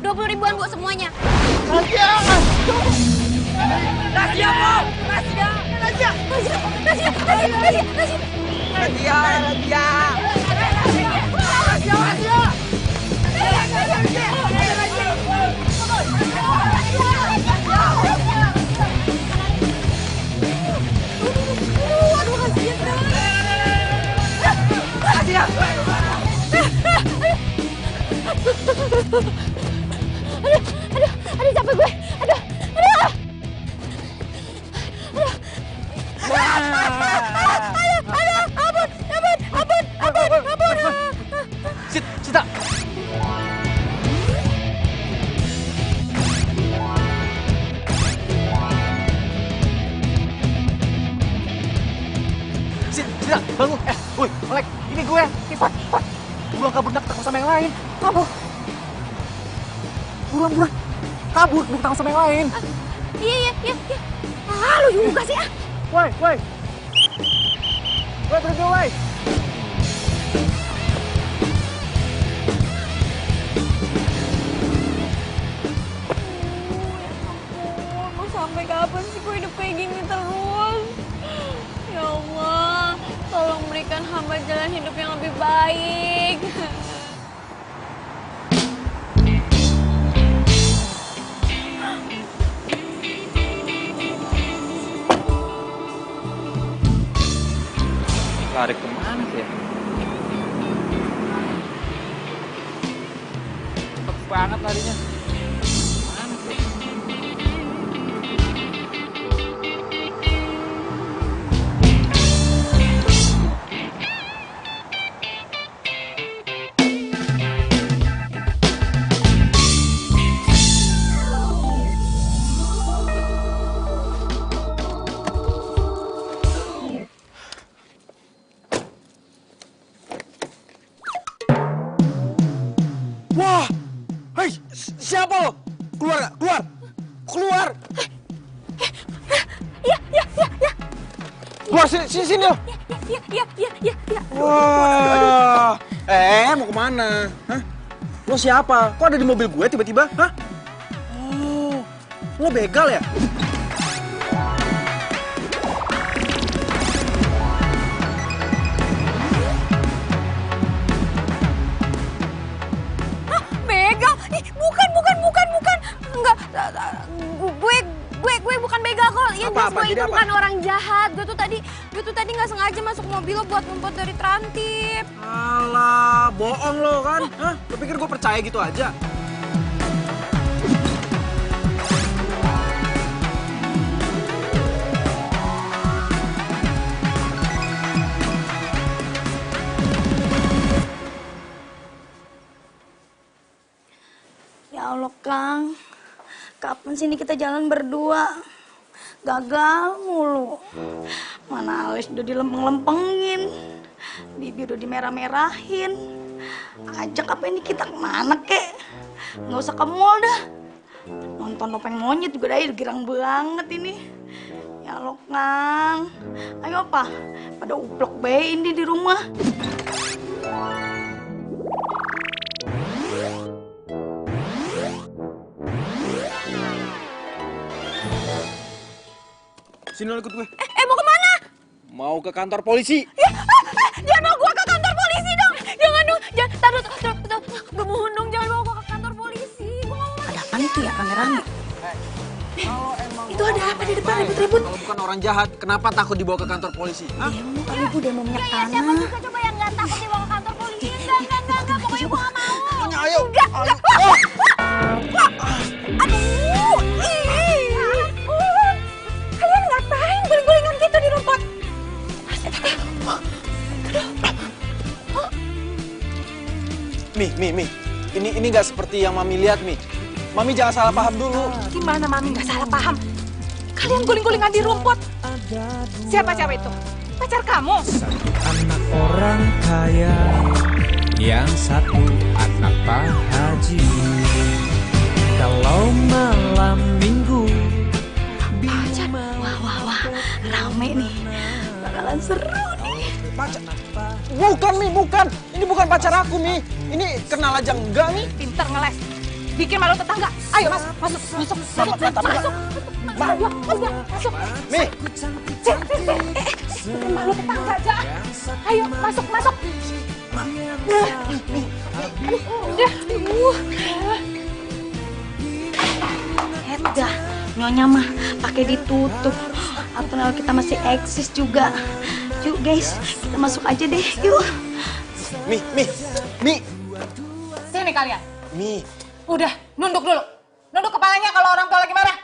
20 ribuan Bu semuanya. Razia! Razia, Bu! Razia! Razia! Razia! Aduh, capek gue. Aduh. Ampun. Sita! Sita, bangun! Woi, Melek, ini gue! Cepat! Buruan kabur, takut sama yang lain! Kabur! Buruan! Kabur, takut sama yang lain! Iya. Lu juga sih, ah! Woi, berhenti, woi! Mau sampai kapan sih gue hidup kayak gini terus? Ya Allah, tolong berikan hamba jalan hidup yang lebih baik. Lari kemana sih ya? Cepet banget larinya. Mana sih? Wah! Hei, siapa lo? Keluar! Iya. Keluar sini lo! Iya. Wah! Mau kemana? Hah? Lo siapa? Kok ada di mobil gue tiba-tiba? Hah? Oh, lo begal ya? Begal? Ih, bukan. Enggak, gue bukan begal kok. Ya jelas gue itu bukan orang jahat. Gue tuh tadi nggak sengaja masuk mobil lo buat ngumpet dari Trantip. Alah, bohong lo kan? Hah? Lo pikir gue percaya gitu aja? Ya Allah, Kang. Kapan sih ini kita jalan berdua? Gagal mulu. Mana alis udah dilempeng-lempengin. Bibir udah dimerah-merahin. Ajak apa ini kita kemana, kek? Nggak usah ke mall dah. Nonton topeng monyet juga dah, girang banget ini. Ya Allah, Kang. Ayo, apa? Pada uplok bae ini di rumah. Sini lo ikut gue. Mau kemana? Mau ke kantor polisi. Jangan bawa gue ke kantor polisi dong. Jangan dong. Taruh. Gue mohon dong, jangan bawa gue ke kantor polisi. Gue nggak mau. Ada apaan itu ya, rame-rame? Kalau emang Itu ada apa di depan ribut-ribut? Kalau bukan orang jahat, kenapa takut dibawa ke kantor polisi? Hah? Demo kali Bu, demo minyak Siapa tanah. juga coba yang nggak takut dibawa ke kantor polisi? Enggak. Pokoknya gue nggak mau. Ayo. Enggak. Aduh. Kalian ngapain guling-gulingan gitu di rumput? Mi. Ini nggak seperti yang Mami lihat, Mi. Mami jangan salah paham dulu. Gimana Mami nggak salah paham? Kalian guling-gulingan di rumput. Siapa itu? Pacar kamu? Satu anak orang kaya, yang satu anak Pak Haji. Kalau malam minggu, Pacar. Wah. Rame nih. Bakalan seru nih. Pacar? Bukan, Mi, bukan. Ini bukan pacar aku, Mi. Ini kenal aja enggak, Mi. Pinter ngeles. bikin malu tetangga. Ayo masuk. Ayo, masuk. Mi, Bikin malu tetangga aja. Ayo, masuk. Dah, nyonya mah pakai ditutup. Atau kita masih eksis juga. Yuk guys, kita masuk aja deh. Yuk. Mi. Sini kalian. Mi. Udah, nunduk dulu. Nunduk kepalanya kalau orang tua lagi marah.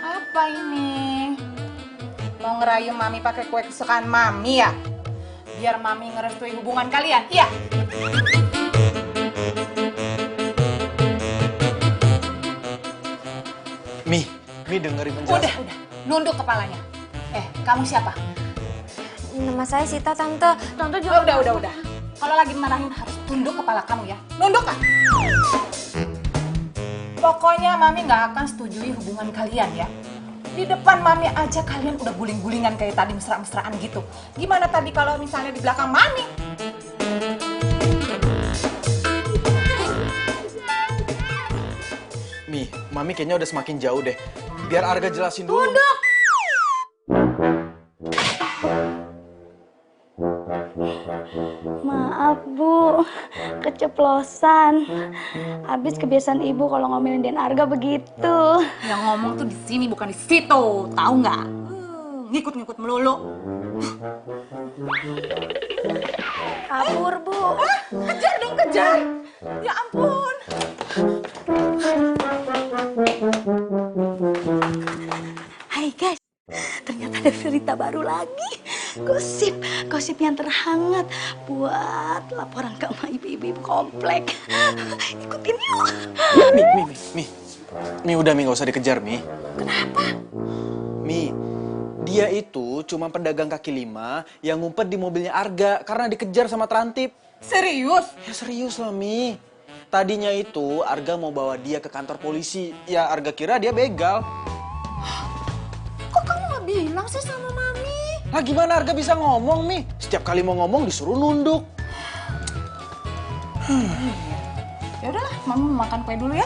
Apa ini? Mau ngerayu Mami pakai kue kesukaan Mami ya? Biar Mami ngerestui hubungan kalian, iya? Mi dengerin penjelasan. Udah, nunduk kepalanya. Kamu siapa? Nama saya Sita, Tante. Tante juga... Udah. Kalau lagi marahin harus tunduk kepala kamu ya. Nunduk kan? Pokoknya Mami nggak akan setujui hubungan kalian ya. Di depan Mami aja kalian udah guling-gulingan kayak tadi mesra-mesraan gitu. Gimana tadi kalau misalnya di belakang Mami? Mi, Mami kayaknya udah semakin jauh deh. Biar Arga jelasin dulu. Tunduk! Maaf Bu, keceplosan. Habis kebiasaan ibu kalau ngomelin Den Arga begitu. Yang ngomong tuh di sini bukan di situ, tahu nggak? Ngikut-ngikut melulu. Kabur Bu. Kejar dong, kejar! Ya ampun! Hai guys, ternyata ada berita baru lagi. Gosip yang terhangat buat laporan ke ibu-ibu komplek. Ikutin yuk. Mi, udah Mi, gak usah dikejar Mi. Kenapa? Mi, dia itu cuma pedagang kaki lima yang ngumpet di mobilnya Arga karena dikejar sama Trantip. Serius? Ya serius lah Mi. Tadinya itu Arga mau bawa dia ke kantor polisi. Ya Arga kira dia begal. Kok kamu nggak bilang sih sama Mami? Lah gimana Arga bisa ngomong Mi? Setiap kali mau ngomong disuruh nunduk. Ya udahlah, Mami mau makan kue dulu ya.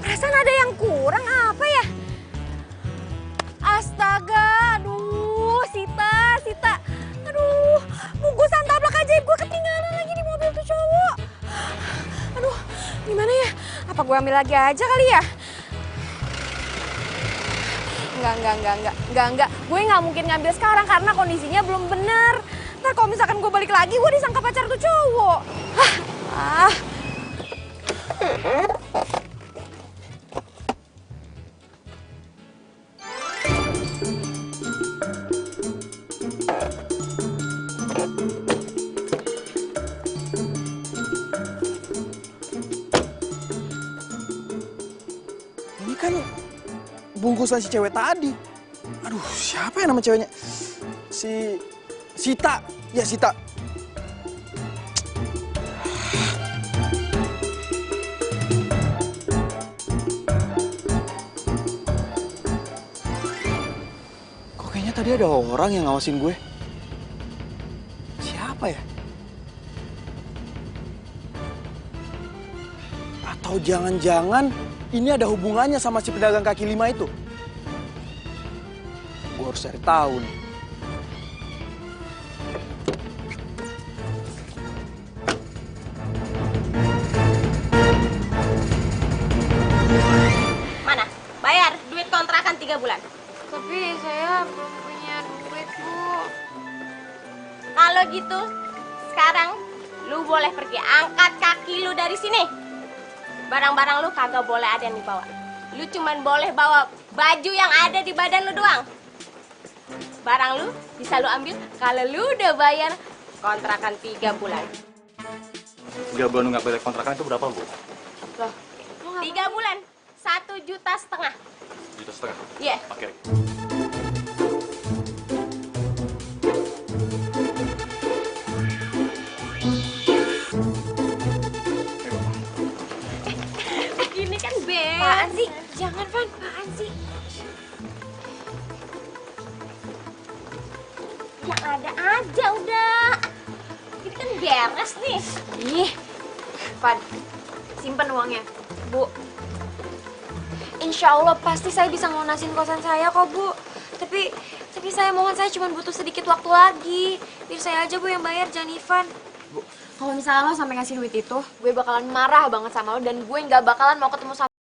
Perasaan ada yang kurang apa ya? Astaga, aduh, Sita. Aduh, bungkusan taplak ajaib gue ketinggalan lagi di mobil tuh cowok. Aduh, gimana ya? Apa gue ambil lagi aja kali ya? Enggak. Gue nggak mungkin ngambil sekarang karena kondisinya belum bener. Ntar kalau misalkan gue balik lagi, gue disangka pacar tuh cowok. Ini kan bungkusan si cewek tadi. Aduh, siapa ya nama ceweknya? Si Sita. Ya, Sita. Kok kayaknya tadi ada orang yang ngawasin gue? Siapa ya? Atau jangan-jangan ini ada hubungannya sama si pedagang kaki lima itu? Gue harus cari tahu nih. Mana? Bayar duit kontrakan 3 bulan. Tapi saya belum punya duit, Bu. Kalau gitu, sekarang lu boleh pergi. Angkat kaki lu dari sini. Barang-barang lu kagak boleh ada yang dibawa. Lu cuman boleh bawa baju yang ada di badan lu doang. Barang lu bisa lu ambil kalau lu udah bayar kontrakan 3 bulan. 3 bulan nggak bayar kontrakan itu berapa, Bu? Loh, 3 bulan, 1,5 juta. 1,5 juta? Iya. Oke. Yang ada aja udah. Ini kan beres nih. Ih, Van, simpen uangnya. Bu, insya Allah pasti saya bisa ngelunasin kosan saya kok, Bu. Tapi saya mohon, saya cuma butuh sedikit waktu lagi. Biar saya aja, Bu, yang bayar, jangan Ivan. Bu, kalau misalnya lo sampai ngasih duit itu, gue bakalan marah banget sama lo dan gue nggak bakalan mau ketemu sama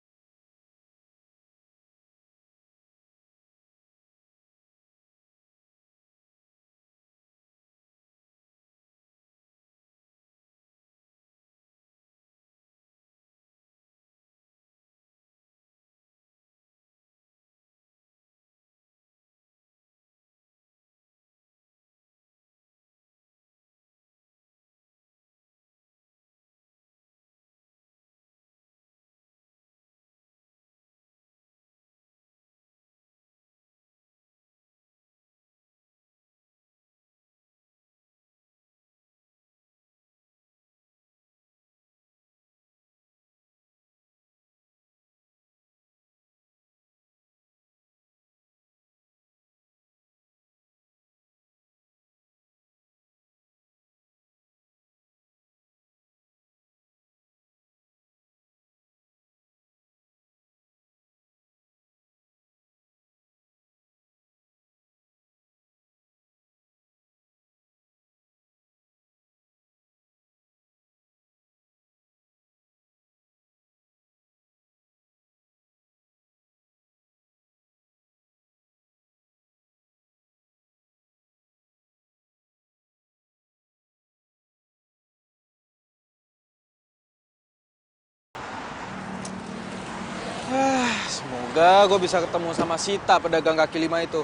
Semoga gue bisa ketemu sama Sita, pedagang kaki lima itu.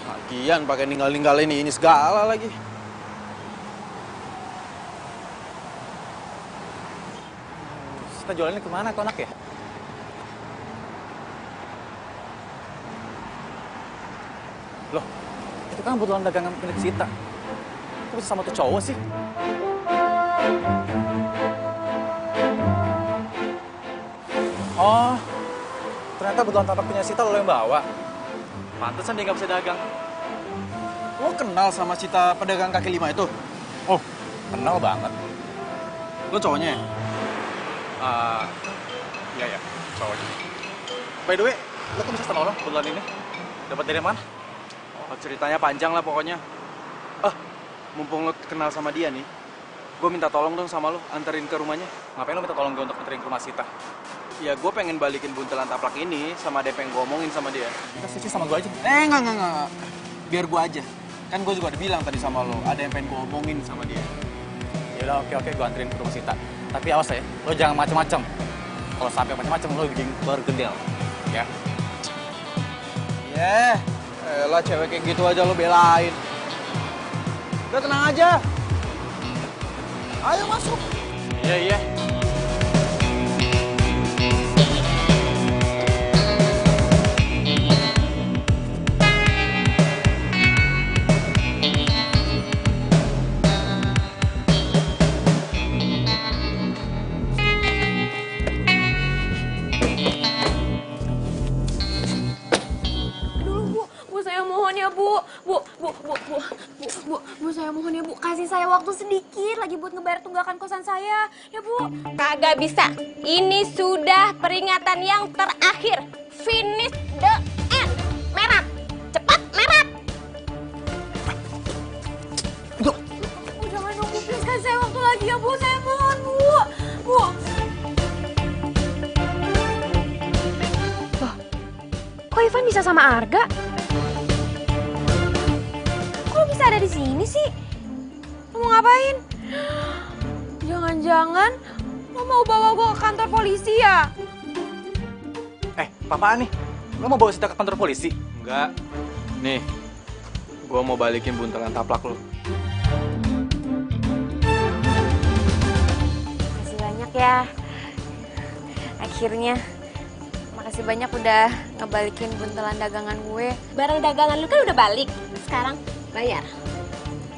Lagian pakai ninggalin ini segala lagi. Kita jualannya kemana tuh anak ya? Loh, itu kan kebetulan dagangan milik Sita. Kok bisa sama tuh cowok sih? Oh, ternyata kebetulan tapak punya Sita lo yang bawa. Pantesan dia nggak bisa dagang. Lo kenal sama Sita, pedagang kaki lima itu? Oh, kenal banget. Lo cowoknya ya? Iya, cowoknya. By the way, lo kok bisa tolong kebetulan ini? Dapat dari mana? Oh, ceritanya panjang lah pokoknya. Mumpung lo kenal sama dia nih, gue minta tolong dong sama lo, anterin ke rumahnya. Ngapain lo minta tolong gue untuk anterin ke rumah Sita? Ya gue pengen balikin buntelan taplak ini sama DP yang gue omongin sama dia. Kita switch sama gue aja. Enggak. Biar gue aja. Kan gue juga udah bilang tadi sama lo, ada yang pengen gue omongin sama dia. Yaudah, oke, gue anterin ke rumah Sita. Tapi awas ya, lo jangan macem-macem. Kalau sampai macem-macem, lo bikin bergedel. Ya? Elah cewek kayak gitu aja lo belain. Udah tenang aja. Ayo masuk. Iya. Saya mohon ya, Bu. Bu, saya mohon ya, Bu. Kasih saya waktu sedikit lagi buat ngebayar tunggakan kosan saya. Ya, Bu. Kagak bisa. Ini sudah peringatan yang terakhir. Finish the end. Merah. Cepat, merah. Bu, jangan dong, Bu. Please kasih saya waktu lagi ya, Bu. Saya mohon, Bu. Loh, kok Ivan bisa sama Arga? Kok bisa ada di sini sih? Lo mau ngapain? Jangan-jangan lo mau bawa gue ke kantor polisi ya? Apaan nih? Lo mau bawa Sita ke kantor polisi? Enggak. Nih, gue mau balikin buntelan taplak lo. Makasih banyak ya. Akhirnya. Makasih banyak udah ngebalikin buntelan dagangan gue. Barang dagangan lu kan udah balik. Sekarang bayar.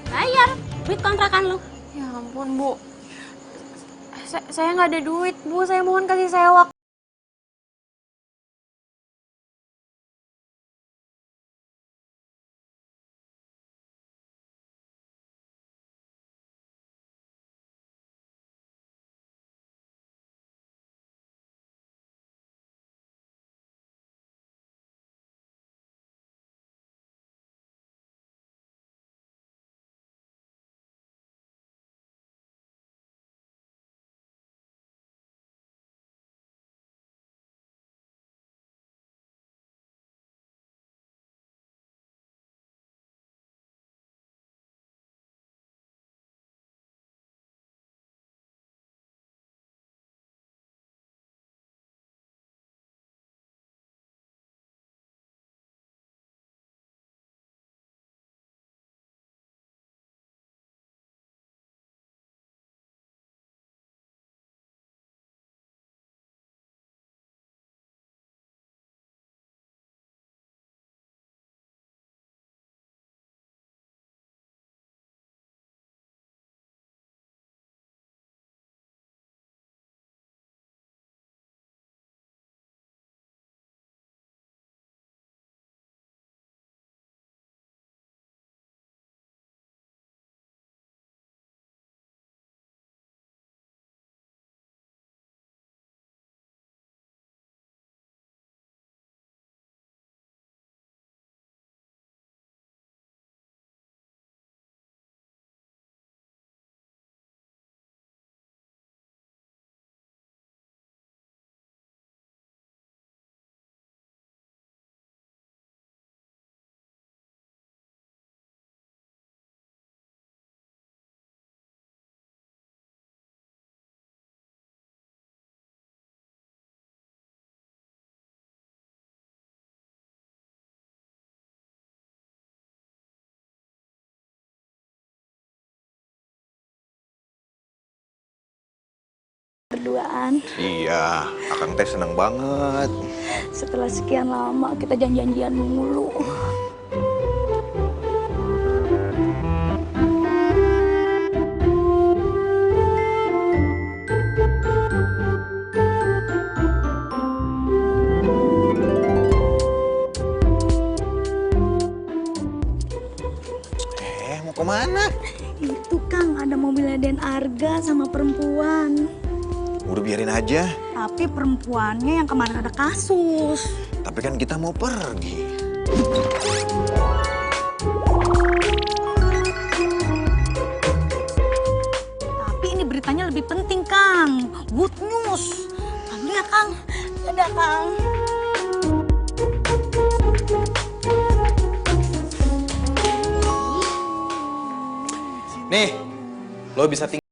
Bayar duit kontrakan lu. Ya ampun, Bu. Saya nggak ada duit, Bu. Saya mohon kasih saya waktu. berduaan. Iya, Akang teh seneng banget. Setelah sekian lama kita janjian mulu. Mau kemana? Itu Kang, ada mobilnya Den Arga sama perempuan. Udah biarin aja. Tapi perempuannya yang kemarin ada kasus. Tapi kan kita mau pergi. Tapi ini beritanya lebih penting, Kang. Good news. Kang, ya, Kang. Dadah, Kang. Nih, lo bisa tinggal.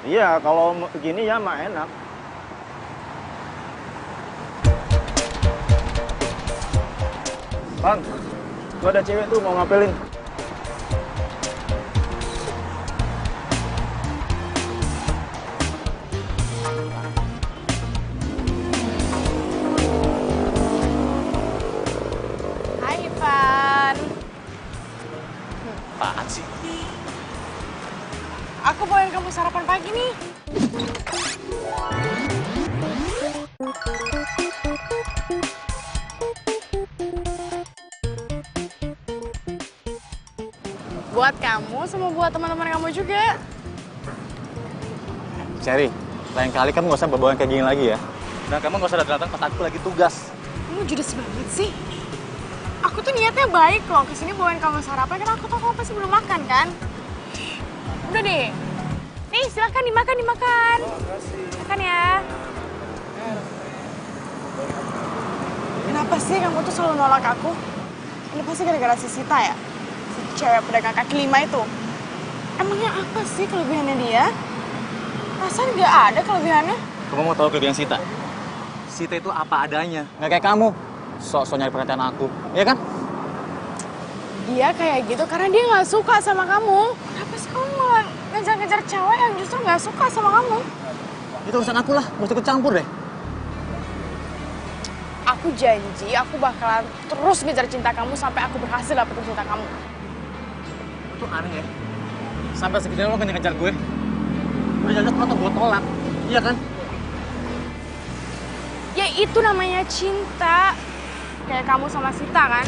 Iya, kalau begini ya mah enak. Bang, gua ada cewek tuh mau ngapelin. Hai Ivan. Apaan sih? Aku bawain kamu sarapan pagi nih. Buat kamu sama buat teman-teman kamu juga. Cherry, lain kali kamu nggak usah bawa kayak gini lagi ya. Dan kamu nggak usah datang pas aku lagi tugas. Kamu judes banget sih. Aku tuh niatnya baik loh, kesini bawain kamu sarapan karena aku tahu kamu pasti belum makan kan. Udah deh. Nih silakan dimakan. Makan ya. Kenapa sih kamu tuh selalu nolak aku? Ini pasti gara-gara si Sita ya? Si cewek pedagang kaki lima itu. Emangnya apa sih kelebihannya dia? Perasaan nggak ada kelebihannya. Kamu mau tahu kelebihan Sita? Sita itu apa adanya, nggak kayak kamu. Sok-sok nyari perhatian aku, iya kan? Dia kayak gitu karena dia nggak suka sama kamu. Kenapa sih kamu malah ngejar-ngejar cewek yang justru nggak suka sama kamu? Itu urusan aku lah, gak usah ikut campur deh. Aku janji aku bakalan terus ngejar cinta kamu sampai aku berhasil dapetin cinta kamu. Itu aneh ya. Sampai segini lo ngejar gue. Udah jelas atau gue tolak, iya kan? Ya itu namanya cinta. Kayak kamu sama Sita kan?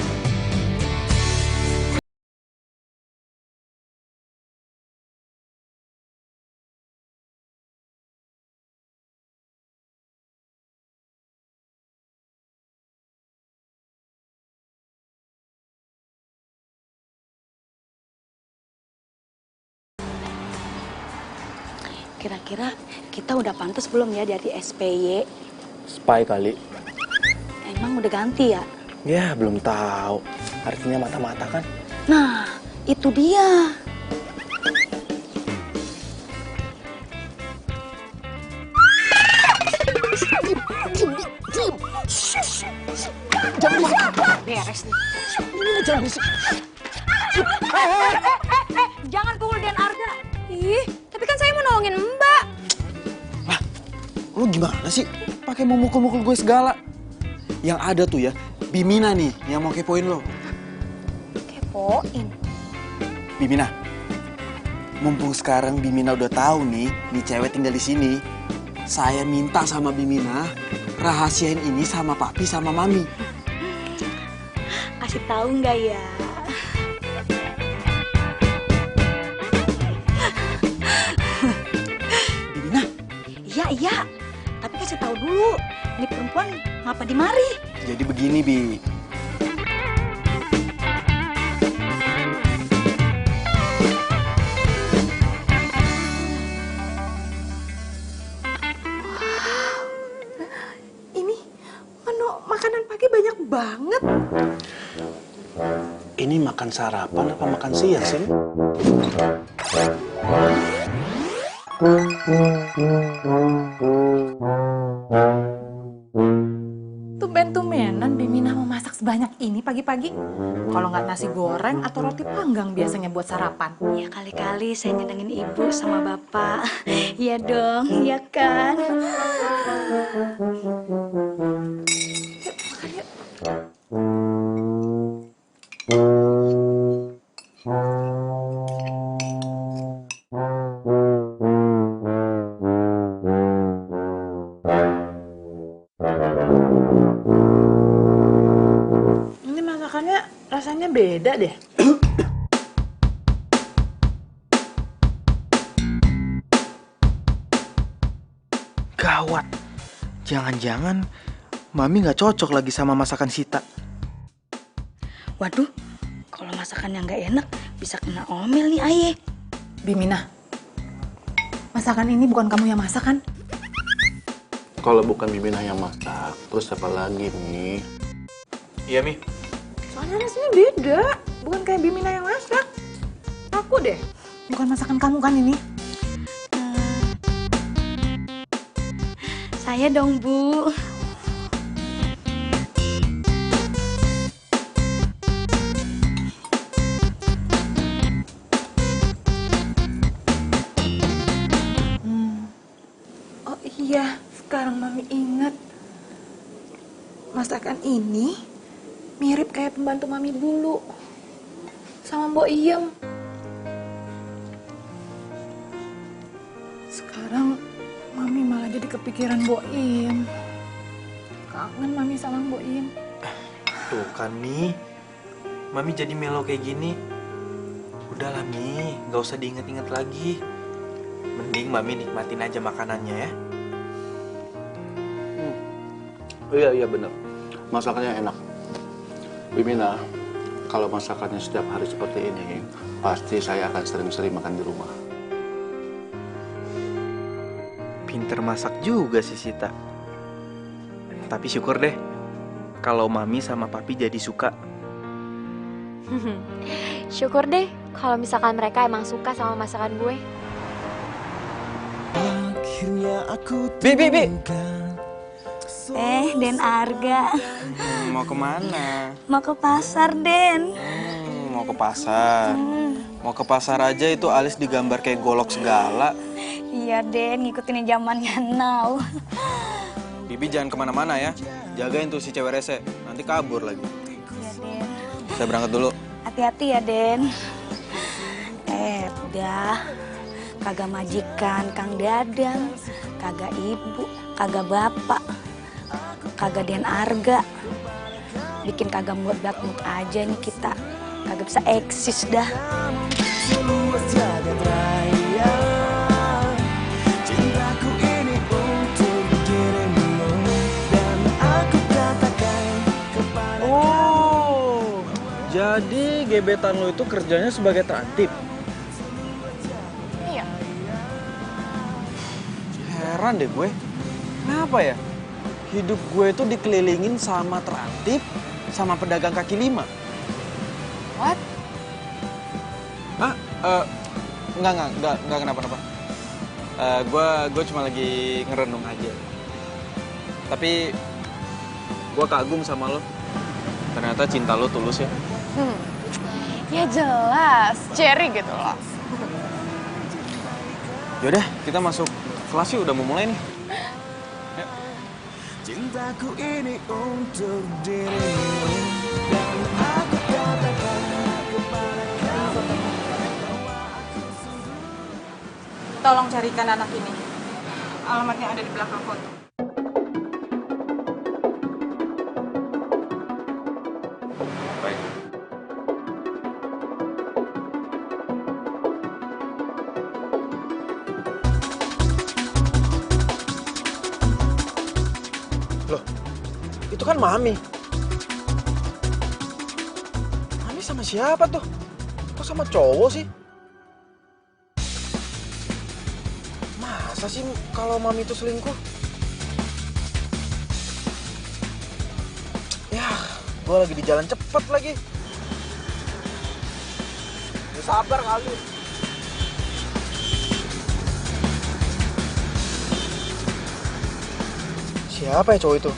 Kira-kira kita udah pantas belum ya dari SPY? Spy kali. Emang udah ganti ya? Ya, belum tahu. Artinya mata-mata kan? Nah, itu dia. Beres nih. Jangan pukul Den Arga. Ih, tapi kan saya mau nolongin Mbak. Lah, lu gimana sih? Pakai mau mukul-mukul gue segala. Yang ada tuh ya, Bimina nih yang mau kepoin lo. Kepoin. Bimina, mumpung sekarang Bimina udah tahu nih cewek tinggal di sini. Saya minta sama Bimina rahasiain ini sama papi sama mami. Kasih tahu nggak ya? Bimina, Iya. Tapi kasih tahu dulu. Ini perempuan ngapa di mari? jadi begini Bi. Ini menu makanan pagi banyak banget. Ini makan sarapan apa makan siang sih? Tumben-tumbenan Bimina mau masak sebanyak ini pagi-pagi. Kalau nggak nasi goreng atau roti panggang biasanya buat sarapan. Ya kali-kali saya nyenengin ibu sama bapak. Iya dong, iya kan? Ini masakannya rasanya beda deh. Gawat. Jangan-jangan Mami nggak cocok lagi sama masakan Sita. Waduh, kalau masakan yang nggak enak bisa kena omel nih Aye. Bimina, masakan ini bukan kamu yang masak kan? Kalau bukan Bimina yang masak, terus siapa lagi nih? Iya Mi. Soalnya rasanya beda, bukan kayak Bimina yang masak. Aku deh, bukan masakan kamu kan ini? Saya dong Bu. Oh iya, sekarang Mami ingat. Masakan ini mirip kayak pembantu Mami dulu. Sama Mbok Iem. Sekarang Mami malah jadi kepikiran Mbok Iem. Kangen Mami sama Mbok Iem. Tuh kan Mi, Mami jadi melo kayak gini. Udahlah Mi, gak usah diinget-inget lagi. Mending Mami nikmatin aja makanannya ya. Iya bener. Masakannya enak. Bimina, kalau masakannya setiap hari seperti ini, pasti saya akan sering-sering makan di rumah. Pinter masak juga sih Sita. Tapi syukur deh, kalau Mami sama Papi jadi suka. Syukur deh kalau misalkan mereka emang suka sama masakan gue. Bi. Den Arga. Mau kemana? Mau ke pasar, Den. Mau ke pasar. Mau ke pasar aja itu alis digambar kayak golok segala. Iya, Den, ngikutin zamannya now. Bibi jangan kemana-mana ya. Jagain tuh si cewek rese, nanti kabur lagi. Iya, Den. Saya berangkat dulu. Hati-hati ya, Den. Udah. Kagak majikan, Kang Dadang. Kagak ibu, kagak bapak. Kagak Den Arga. Bikin kagak mood aja nih kita. Kagak bisa eksis dah. Oh, jadi gebetan lo itu kerjanya sebagai terantip? Iya. Heran deh gue, kenapa ya? Hidup gue tuh dikelilingin sama terantip, sama pedagang kaki lima. What? Hah? Enggak kenapa-napa. Gue cuma lagi ngerenung aja. Tapi gue kagum sama lo. Ternyata cinta lo tulus ya. Ya jelas, Cherry gitu loh. Yaudah, kita masuk kelas yuk, udah mau mulai nih. Cintaku ini untuk dirimu dan aku katakan kepada kamu. Tolong carikan anak ini. Alamatnya ada di belakang foto. Baik. Loh, itu kan Mami. Mami sama siapa tuh? Kok sama cowok sih? Masa sih kalau Mami itu selingkuh? Ya, gue lagi di jalan cepet lagi. Ya, sabar kali. Siapa ya cowok itu?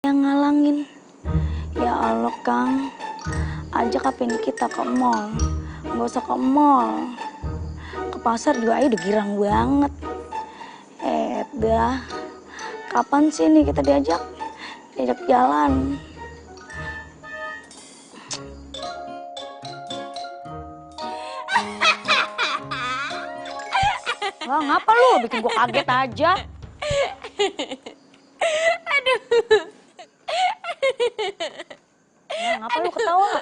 Yang ngalangin. Ya Allah Kang, ajak apa ini kita ke mall. Nggak usah ke mall. Ke pasar juga aja udah girang banget. Dah, kapan sih nih kita diajak jalan? Wah, ngapa lu? Bikin gua kaget aja. Aduh. Nah, ngapa lu ketawa?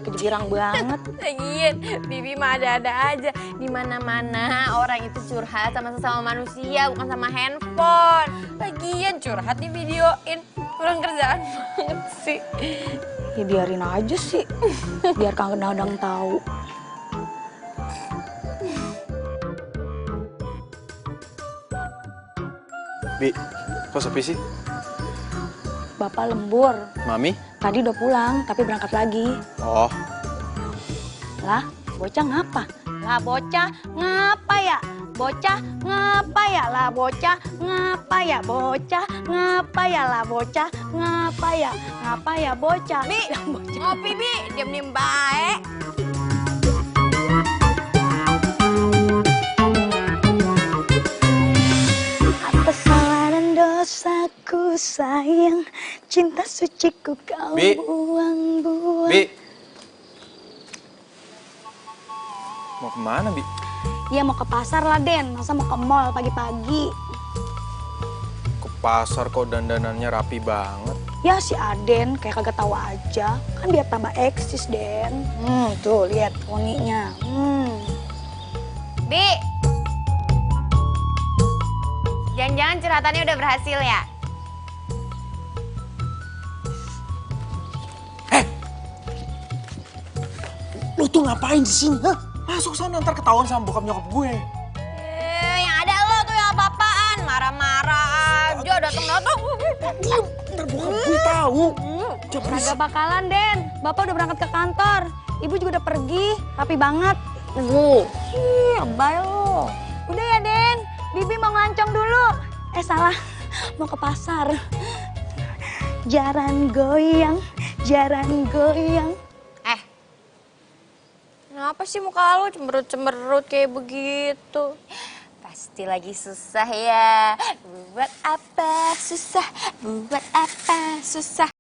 Kejirang banget. Lagian, Bibi mah ada-ada aja. Di mana-mana orang itu curhat sama sesama manusia, bukan sama handphone. Lagian curhat di videoin. kurang kerjaan banget sih. Ya biarin aja sih, biar Kang Dadang tahu. Bi, kok sepi sih? Bapak lembur. Mami? Tadi udah pulang, tapi berangkat lagi. Oh, Lah, bocah ngapa? Lah bocah ngapa ya? Bocah ngapa ya? Lah bocah ngapa ya? Bocah ngapa ya? Lah bocah ngapa ya? Ngapa ya bocah? Bi, ngopi Bi, diem-diem baik. Apa salah dan dosaku sayang, cinta suciku kau Bi. buang-buang. Bi. Mau kemana, Bi? Iya mau ke pasar lah Den, masa mau ke mall pagi-pagi? Ke pasar kok dandanannya rapi banget. Ya si Aden kayak kagak tahu aja, kan biar tambah eksis Den. Tuh lihat poninya. Bi, jangan-jangan curhatannya udah berhasil ya? Lu tuh ngapain di sini, ha? Masuk sana ntar ketahuan sama bokap nyokap gue. Yang ada lo tuh yang apa-apaan, marah-marah aja, datang-datang. Diam, ntar bokap gue tahu. Kagak bakalan Den, Bapak udah berangkat ke kantor. Ibu juga udah pergi, rapi banget. Ih, lebay lo. Udah ya Den, Bibi mau ngelancong dulu. Salah, mau ke pasar. Jaran goyang, jaran goyang. Kenapa sih muka lo cemberut-cemberut kayak begitu? Pasti lagi susah ya. Buat apa susah? Buat apa susah?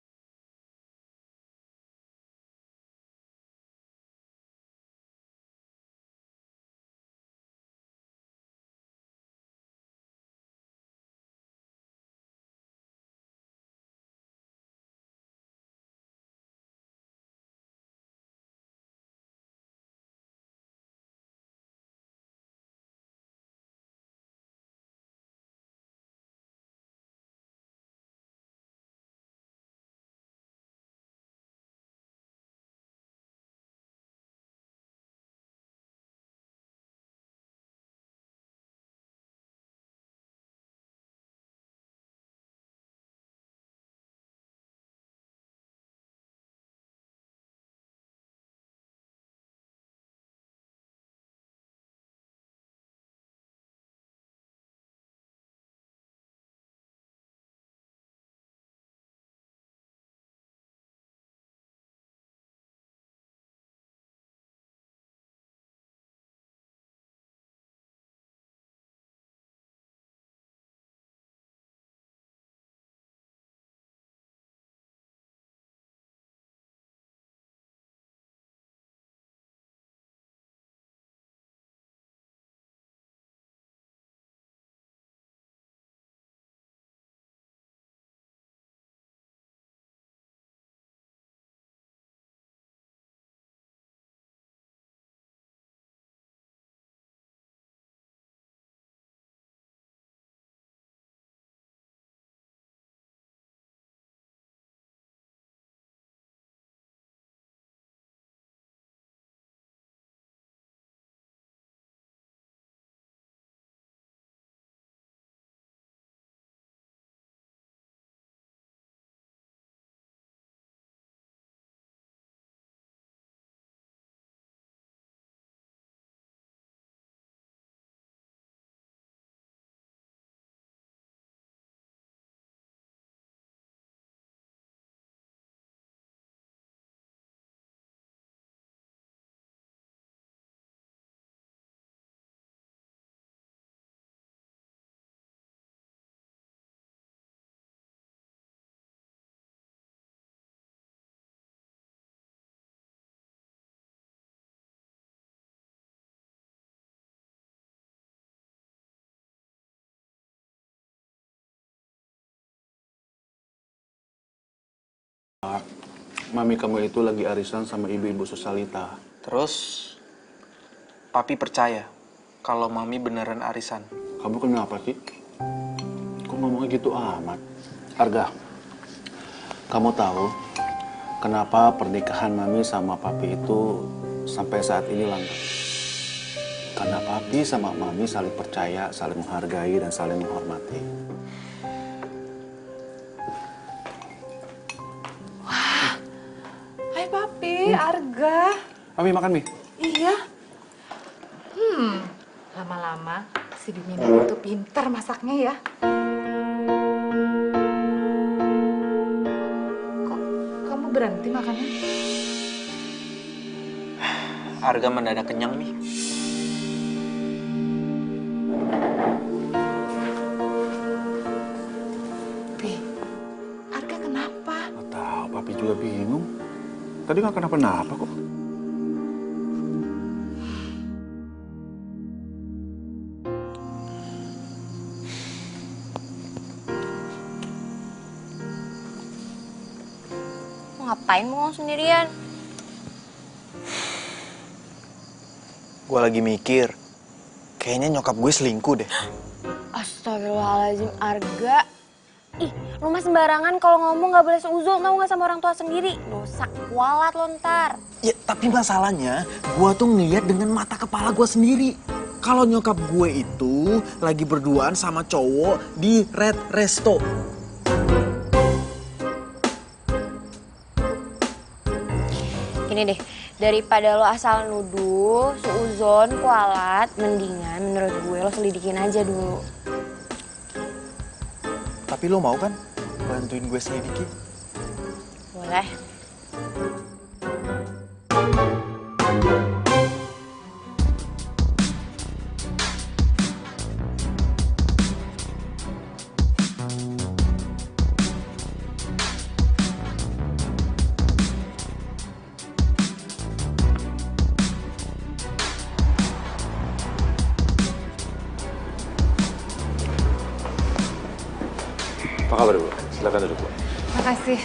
Mami kamu itu lagi arisan sama ibu-ibu Susalita. Terus, Papi percaya kalau Mami beneran arisan. Kamu kenapa sih? Kok ngomongnya gitu amat? Arga, Kamu tahu kenapa pernikahan Mami sama Papi itu sampai saat ini langgeng? Karena Papi sama Mami saling percaya, saling menghargai, dan saling menghormati. Hai Papi, Arga. Mami makan mie? Iya. Lama-lama si Bimina itu pintar masaknya ya. Kok kamu berhenti makannya? Arga mendadak kenyang, Mi. Pi, Arga kenapa? Nggak tahu, Papi juga bingung. Tadi nggak kenapa-napa kok. Mau ngapain mau sendirian? Gue lagi mikir, kayaknya nyokap gue selingkuh deh. Astagfirullahaladzim, Arga. Ih, lu mah sembarangan kalau ngomong gak boleh seuzon, tau gak sama orang tua sendiri. Dosa kualat lo ntar. Ya, tapi masalahnya gue tuh ngeliat dengan mata kepala gue sendiri. Kalau nyokap gue itu lagi berduaan sama cowok di Red Resto. Gini deh, daripada lo asal nuduh, seuzon, kualat, mendingan menurut gue lo selidikin aja dulu. Tapi lo mau kan bantuin gue selidiki? Boleh. Apa kabar, Bu? Silakan duduk, Bu. Makasih.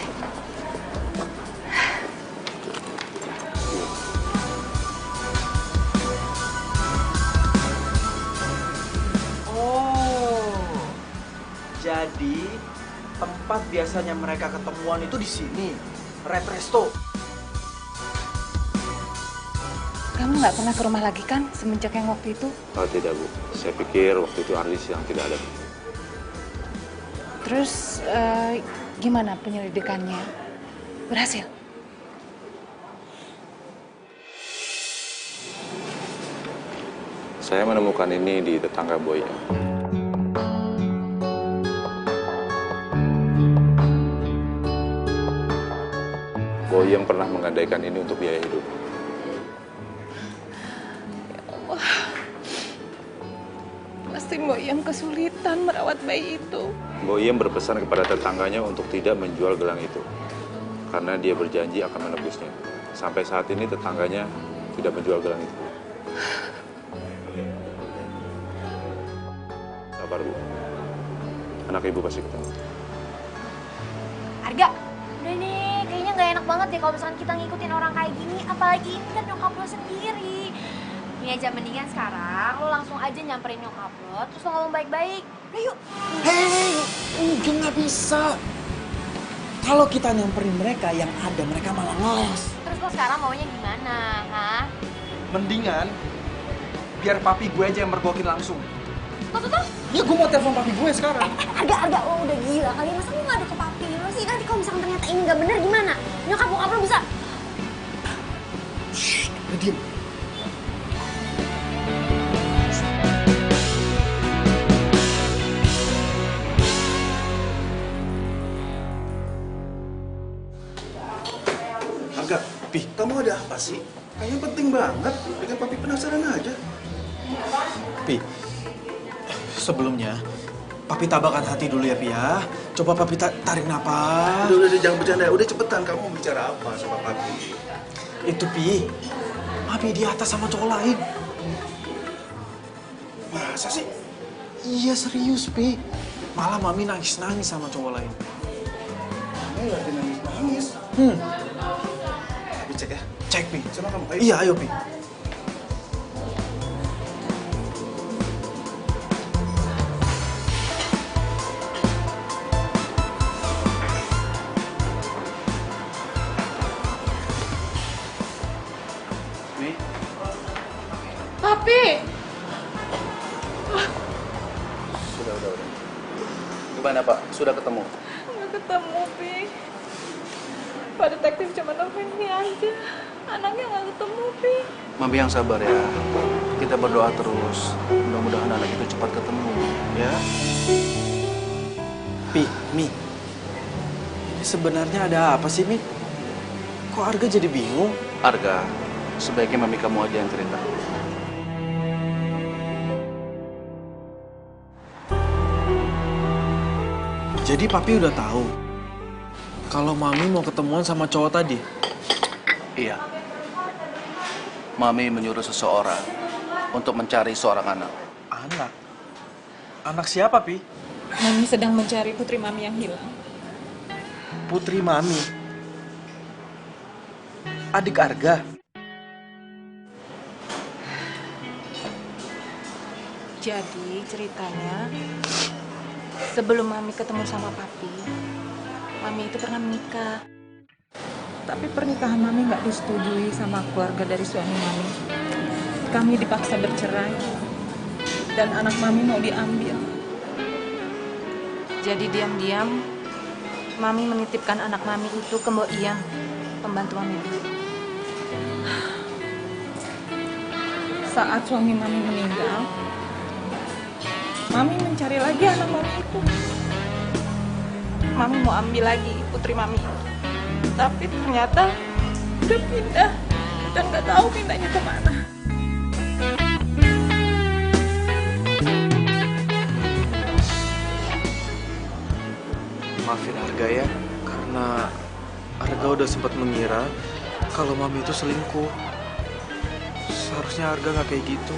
Oh, jadi tempat biasanya mereka ketemuan itu di sini, Red Resto. Kamu nggak pernah ke rumah lagi kan semenjak yang waktu itu? Oh tidak, Bu. Saya pikir waktu itu Arlis yang tidak ada. Terus gimana penyelidikannya? Berhasil? Saya menemukan ini di tetangga Boy. Boy yang pernah menggadaikan ini untuk biaya hidup. Pasti Mbok Yam kesulitan merawat bayi itu. Boyem berpesan kepada tetangganya untuk tidak menjual gelang itu. Karena dia berjanji akan menebusnya. Sampai saat ini tetangganya tidak menjual gelang itu. Sabar, Bu. Anak Ibu pasti ketemu. Arga, udah deh, kayaknya gak enak banget deh kalau misalkan kita ngikutin orang kayak gini. Apalagi ini kan nyokap lo sendiri. Ini aja mendingan sekarang lo langsung aja nyamperin nyokap lo, terus lo ngomong baik-baik. Udah yuk. Hei, udah nggak bisa. Kalau kita nyamperin mereka, yang ada mereka malah ngeles. Terus lo sekarang maunya gimana, ha? Mendingan biar papi gue aja yang mergokin langsung. Tuh. Ya gue mau telepon papi gue sekarang. Arga, lo udah gila kali. Masa lo gak ada ke papi lo sih? Nanti kalau misalkan ternyata ini gak bener gimana? Nyokap-bokap lo bisa... Shh, udah diem. Agak, Pi, kamu ada apa sih? Kayaknya penting banget. Bikin papi penasaran aja. Pi, sebelumnya papi tabahkan hati dulu ya, Pi ya. Coba papi tarik napas. Udah, jangan bercanda. Udah cepetan, kamu mau bicara apa sama papi? Itu, Pi. Papi di atas sama cowok lain. Masa sih? Iya, serius, Pi. Malah Mami nangis-nangis sama cowok lain. Mami lagi nangis-nangis. Tapi cek ya. Cek, Pi. Sama kamu, ayo. Iya, ayo, Pi. udah. Gimana Pak? Sudah ketemu? Nggak ketemu, Pi. Pak Detektif cuma nemuin ini aja. Anaknya nggak ketemu, Pi. Mami yang sabar ya. Kita berdoa terus. Mudah-mudahan anak itu cepat ketemu, ya. Pi, Mi. Ini sebenarnya ada apa sih, Mi? Kok Arga jadi bingung? Arga, sebaiknya mami kamu aja yang cerita. Jadi papi udah tahu kalau mami mau ketemuan sama cowok tadi. Iya. Mami menyuruh seseorang untuk mencari seorang anak. Anak? Anak siapa, Pi? Mami sedang mencari putri Mami yang hilang. Putri Mami. Adik Arga. Jadi ceritanya, sebelum Mami ketemu sama Papi, Mami itu pernah menikah. Tapi pernikahan Mami nggak disetujui sama keluarga dari suami Mami. Kami dipaksa bercerai, dan anak Mami mau diambil. Jadi diam-diam, Mami menitipkan anak Mami itu ke Mbok Iyang, pembantu Mami dulu. Saat suami Mami meninggal, Mami mencari lagi anak Mami itu. Mami mau ambil lagi putri Mami itu. Tapi ternyata udah pindah dan nggak tahu pindahnya kemana. Maafin Arga ya, karena Arga udah sempat mengira kalau Mami itu selingkuh. Seharusnya Arga nggak kayak gitu.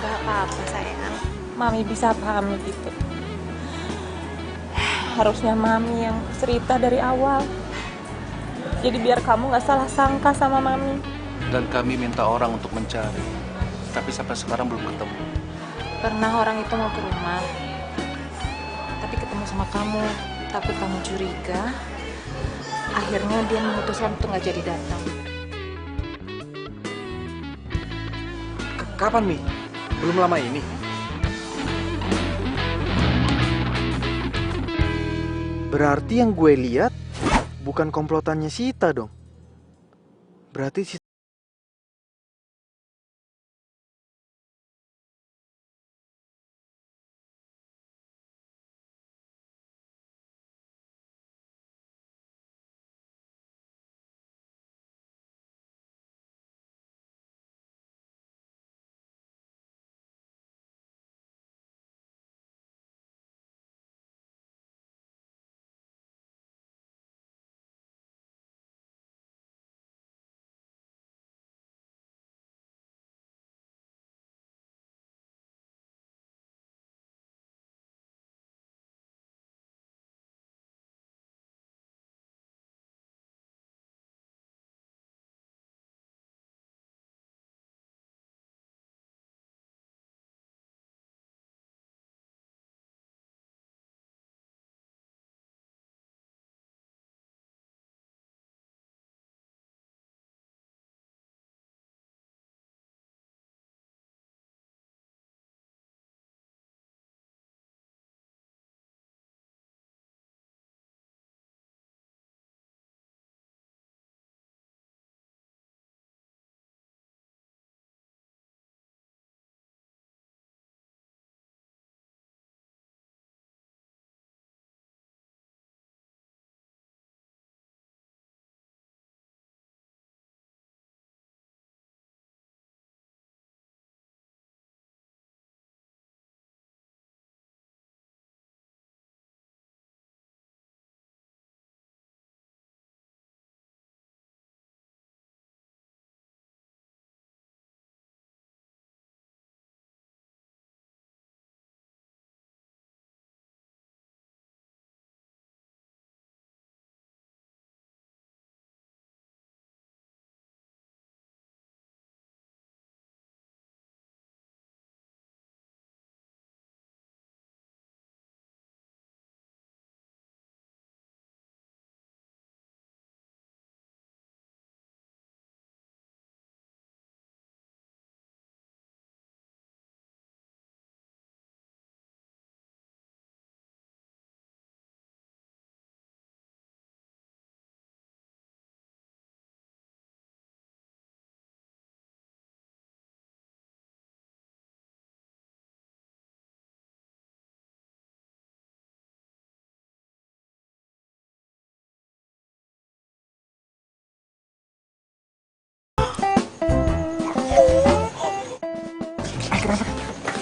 Gak apa-apa sayang, Mami bisa paham gitu. Harusnya Mami yang cerita dari awal. Jadi biar kamu gak salah sangka sama Mami. Dan kami minta orang untuk mencari. Tapi sampai sekarang belum ketemu. Pernah orang itu mau ke rumah, tapi ketemu sama kamu, takut kamu curiga. Akhirnya dia memutuskan untuk gak jadi datang. Kapan, Mi? Belum lama ini? Berarti yang gue lihat bukan komplotannya Sita dong. Berarti si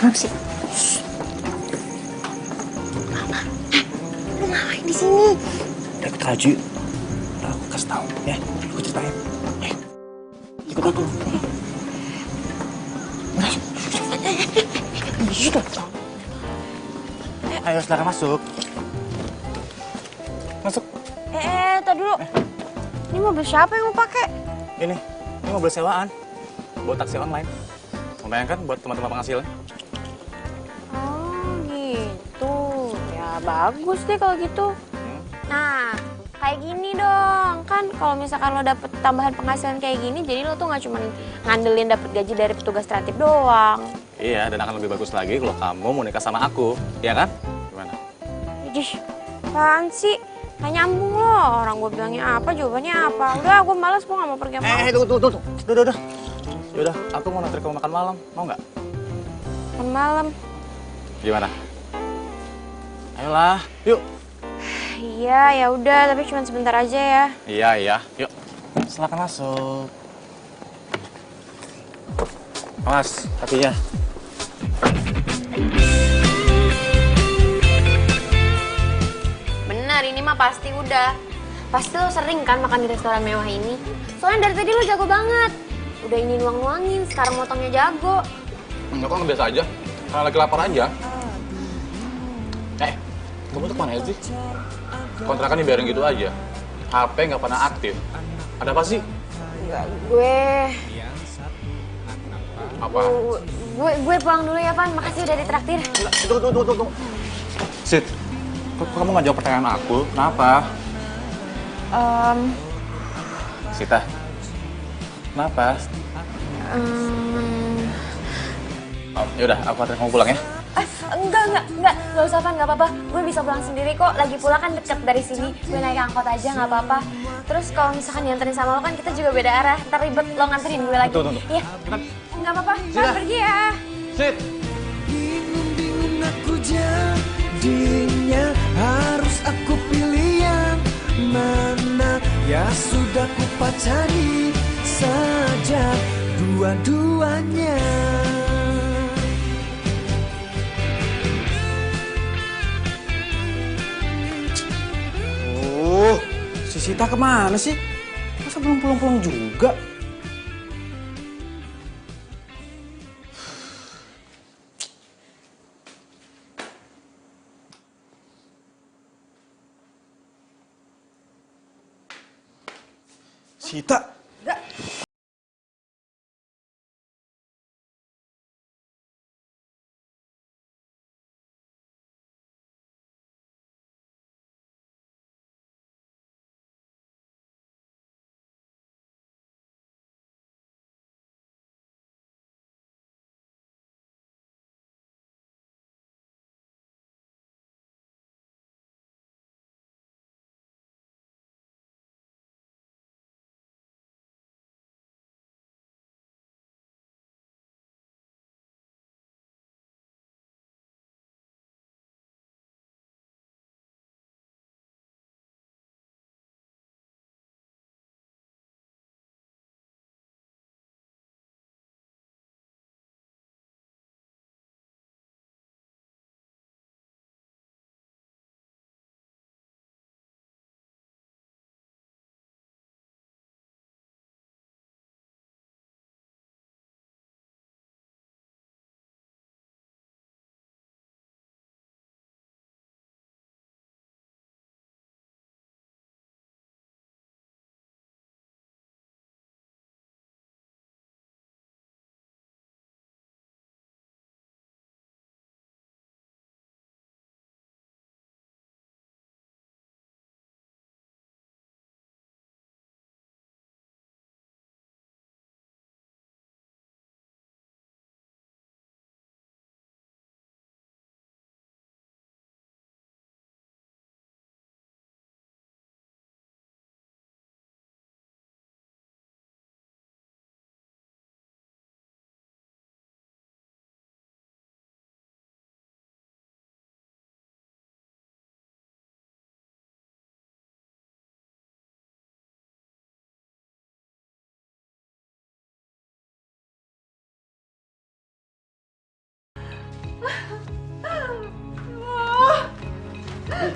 Apaan sih? Lu ngapain di sini? Deket Raju. Aku kasih tahu ya. Aku ceritain. Ikut aku. Ayo silakan masuk. Masuk. Tadi dulu. Ini mobil siapa yang mau pakai? Ini mobil sewaan. Buat taksi online. Lumayan kan buat teman-teman penghasilan. Oh gitu. Ya bagus deh kalau gitu. Nah, kayak gini dong. Kan kalau misalkan lo dapet tambahan penghasilan kayak gini, jadi lo tuh nggak cuma ngandelin dapet gaji dari petugas kreatif doang. Iya, dan akan lebih bagus lagi kalau kamu mau nikah sama aku. Iya kan? Gimana? Ih, apaan sih? Gak nyambung lo. Orang gue bilangnya apa, jawabannya apa. Udah, gue males, gue gak mau pergi sama lo. Tunggu. Udah. Yaudah, aku mau nanti kamu makan malam. Mau nggak? Makan malam. Gimana? Ayolah, yuk. Iya, ya udah, tapi cuma sebentar aja ya. Iya. Yuk. Silakan masuk. Awas, kakinya. Bener, ini mah pasti udah. Pasti lo sering kan makan di restoran mewah ini. Soalnya dari tadi lo jago banget. Udah ini nuang-nuangin, sekarang motongnya jago. Enggak kok, biasa aja. Karena lagi lapar aja. Kamu tuh kemana sih? Kontrakan dibiarin gitu aja. HP nggak pernah aktif. Ada apa sih? Enggak, gue Apa? gue pulang dulu ya, Pan. Makasih udah ditraktir. Tunggu. Sid, kok kamu nggak jawab pertanyaan aku? Kenapa? Sita, kenapa? Yaudah, aku anterin kamu pulang ya. Enggak usah, Pan, nggak apa-apa. Gue bisa pulang sendiri kok. Lagi pula kan deket dari sini. Gue naik angkot aja, nggak apa-apa. Terus kalau misalkan dianterin sama lo kan kita juga beda arah. Ntar ribet lo nganterin gue lagi. Tunggu. Iya, nggak apa-apa. Pan, pergi ya. Sid. Bingung aku jadinya, harus aku pilih yang mana? Ya sudah ku pacari saja dua-duanya. Si Sita kemana sih? Masa belum pulang-pulang juga? Sita?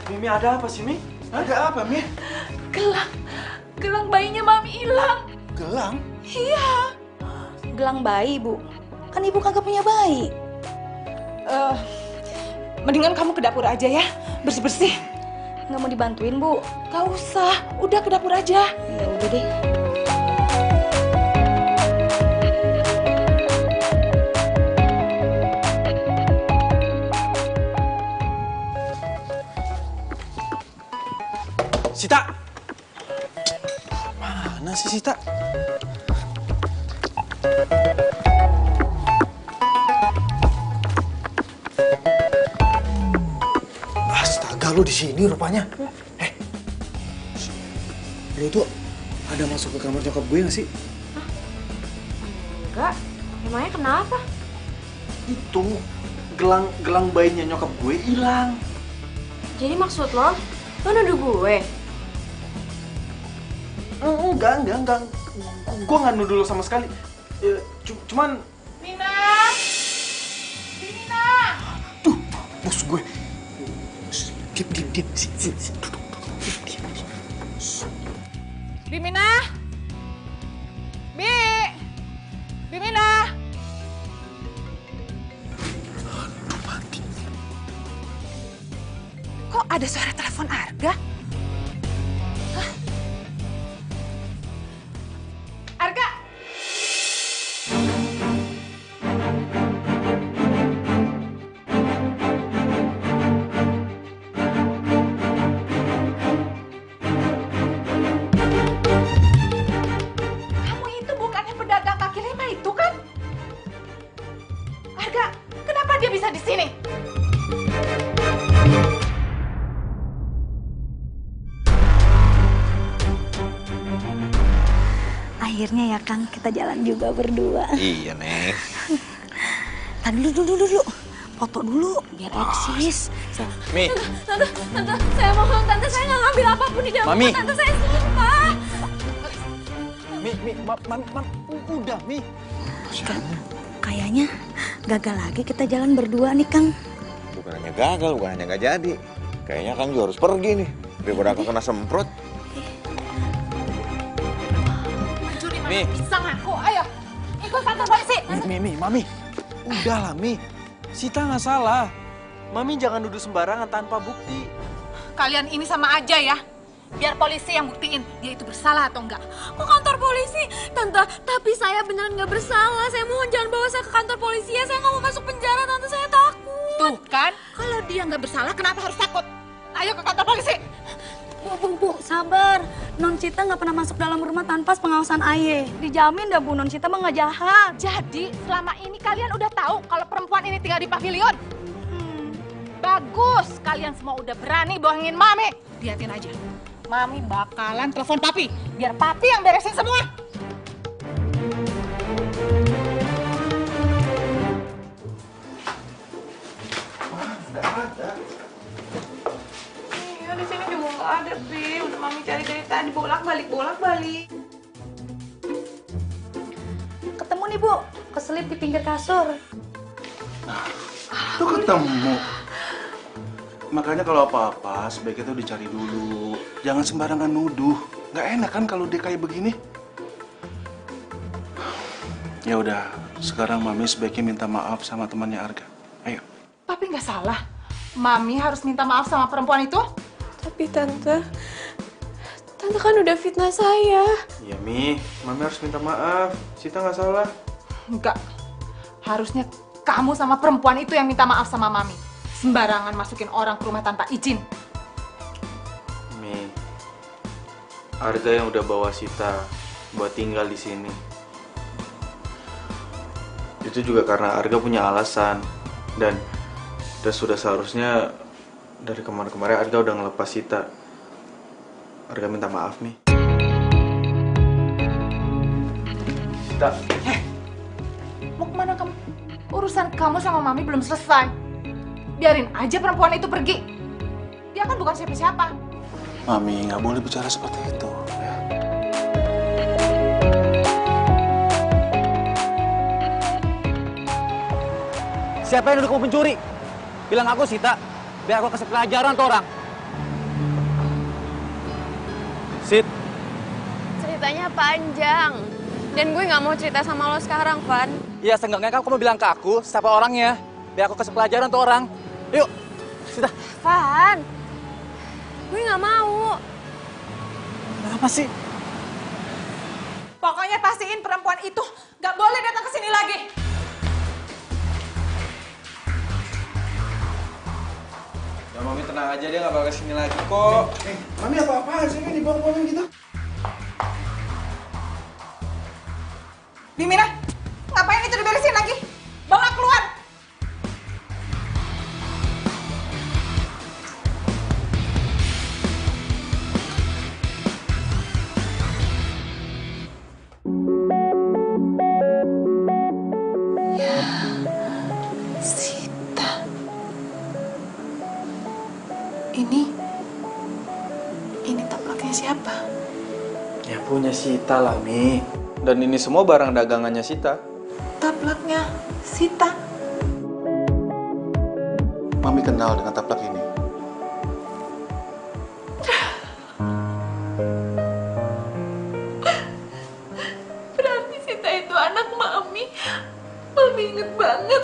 Mimi ada apa sih, Mi? Ada apa, Mi? Gelang bayinya Mami hilang. Gelang? Iya. Gelang bayi, Bu. Kan Ibu kagak punya bayi. Mendingan kamu ke dapur aja ya, bersih-bersih. Nggak mau dibantuin, Bu? Gak usah, udah ke dapur aja. Ya udah deh. Sita! Mana sih Sita? Astaga, lu di sini rupanya. Lu tuh ada masuk ke kamar nyokap gue nggak sih? Enggak. Emangnya kenapa? Itu gelang bayinya nyokap gue hilang. Jadi maksud lo nuduh gue? Enggak. Gue nggak nuduh lo sama sekali. Cuman... Mina! Mina! Tuh, bos gue. Diam. Sini. Duduk. Diam. Bimina! Bimina! Aduh, mati. Kok ada suara telepon Arga? Hah? Arga! Kamu itu bukannya pedagang kaki lima itu kan? Arga, kenapa dia bisa di sini? Akhirnya ya, Kang, kita jalan juga berdua. Iya, Neng. Tadi dulu. Foto dulu, biar eksis. Mi. Tante, saya mohon, Tante, saya nggak ngambil apapun di dalam Mami. rumah Tante, saya sumpah. Mami, udah, Mi. Kayaknya gagal lagi kita jalan berdua nih, Kang. Bukan hanya gagal, bukan hanya nggak jadi. Kayaknya Kang juga harus pergi nih. Daripada aku kena semprot. Mi. Bisa ngaku, ayo. Ikut kantor polisi. Mami. Udahlah, Mi. Sita nggak salah. Mami jangan nuduh sembarangan tanpa bukti. Kalian ini sama aja ya. Biar polisi yang buktiin dia itu bersalah atau enggak. Kok kantor polisi? Tante, tapi saya beneran nggak bersalah. Saya mohon jangan bawa saya ke kantor polisi ya. Saya nggak mau masuk penjara, Tante. Saya takut. Tuh kan, kalau dia nggak bersalah kenapa harus takut? Ayo ke kantor polisi. Bu, sabar. Non Cita nggak pernah masuk dalam rumah tanpa pengawasan Aye. Dijamin dah, Bu, Non Cita mah nggak jahat. Jadi selama ini kalian udah tahu kalau perempuan ini tinggal di pavilion? Bagus, kalian semua udah berani bohongin Mami. Lihatin aja, Mami bakalan telepon Papi. Biar Papi yang beresin semua. Ada. Iya, di sini juga nggak ada, Pi. Udah Mami cari dari tadi, bolak-balik. Ketemu nih, Bu. Keselip di pinggir kasur. Tuh ketemu. Makanya kalau apa-apa sebaiknya tuh dicari dulu. Jangan sembarangan nuduh. Nggak enak kan kalau dia kayak begini. Ya udah, sekarang Mami sebaiknya minta maaf sama temannya Arga. Ayo. Papi nggak salah. Mami harus minta maaf sama perempuan itu. Tapi Tante kan udah fitnah saya. Ya, Mi. Mami harus minta maaf. Sita nggak salah. Enggak. Harusnya kamu sama perempuan itu yang minta maaf sama Mami. Sembarangan masukin orang ke rumah tanpa izin. Mi, Arga yang udah bawa Sita buat tinggal di sini. Itu juga karena Arga punya alasan dan sudah seharusnya dari kemarin-kemarin Arga udah ngelepas Sita. Arga minta maaf, Mi. Sita. Mau kemana kamu? Urusan kamu sama Mami belum selesai. Biarin aja perempuan itu pergi. Dia kan bukan siapa-siapa. Mami, nggak boleh bicara seperti itu. Ya. Siapa yang nuduh kamu pencuri? Bilang aku, Sita. Biar aku kasih pelajaran tuh orang. Sit, Ceritanya panjang. Dan gue nggak mau cerita sama lo sekarang, Van. ya seenggaknya kamu bilang ke aku siapa orangnya. Biar aku kasih pelajaran tuh orang. Yuk, Sita. Van, gue nggak mau. Kenapa sih? Pokoknya pastiin perempuan itu nggak boleh datang ke sini lagi. Ya Mami tenang aja, dia nggak bakal kesini lagi kok. Mami apa-apaan sih kan dibuang-buangin gitu? Bimina, ngapain itu diberesin lagi? Bawa keluar. Ya, Sita. Ini taplaknya siapa? Ya punya Sita lah, Mi. Dan ini semua barang dagangannya Sita. Taplaknya Sita. Mami kenal dengan taplak ini. Berarti Sita itu anak Mami. Mami inget banget.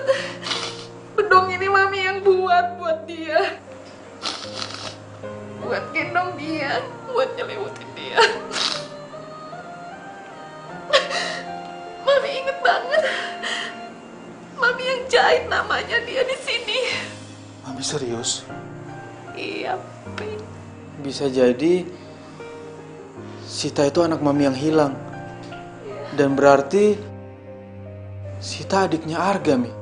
Bedong ini Mami yang buat dia. Buat gendong dia, buat nyelimutin dia. Mami inget banget. Mami yang jahit namanya dia di sini. Mami serius? Iya, Pi. Bisa jadi Sita itu anak Mami yang hilang. Dan berarti Sita adiknya Arga, Mi.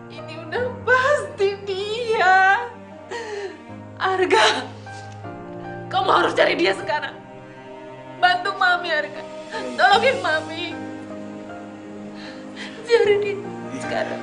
Ini udah pasti dia. Arga, kamu harus cari dia sekarang. Bantu Mami, Arga. Tolongin Mami. Cari dia sekarang.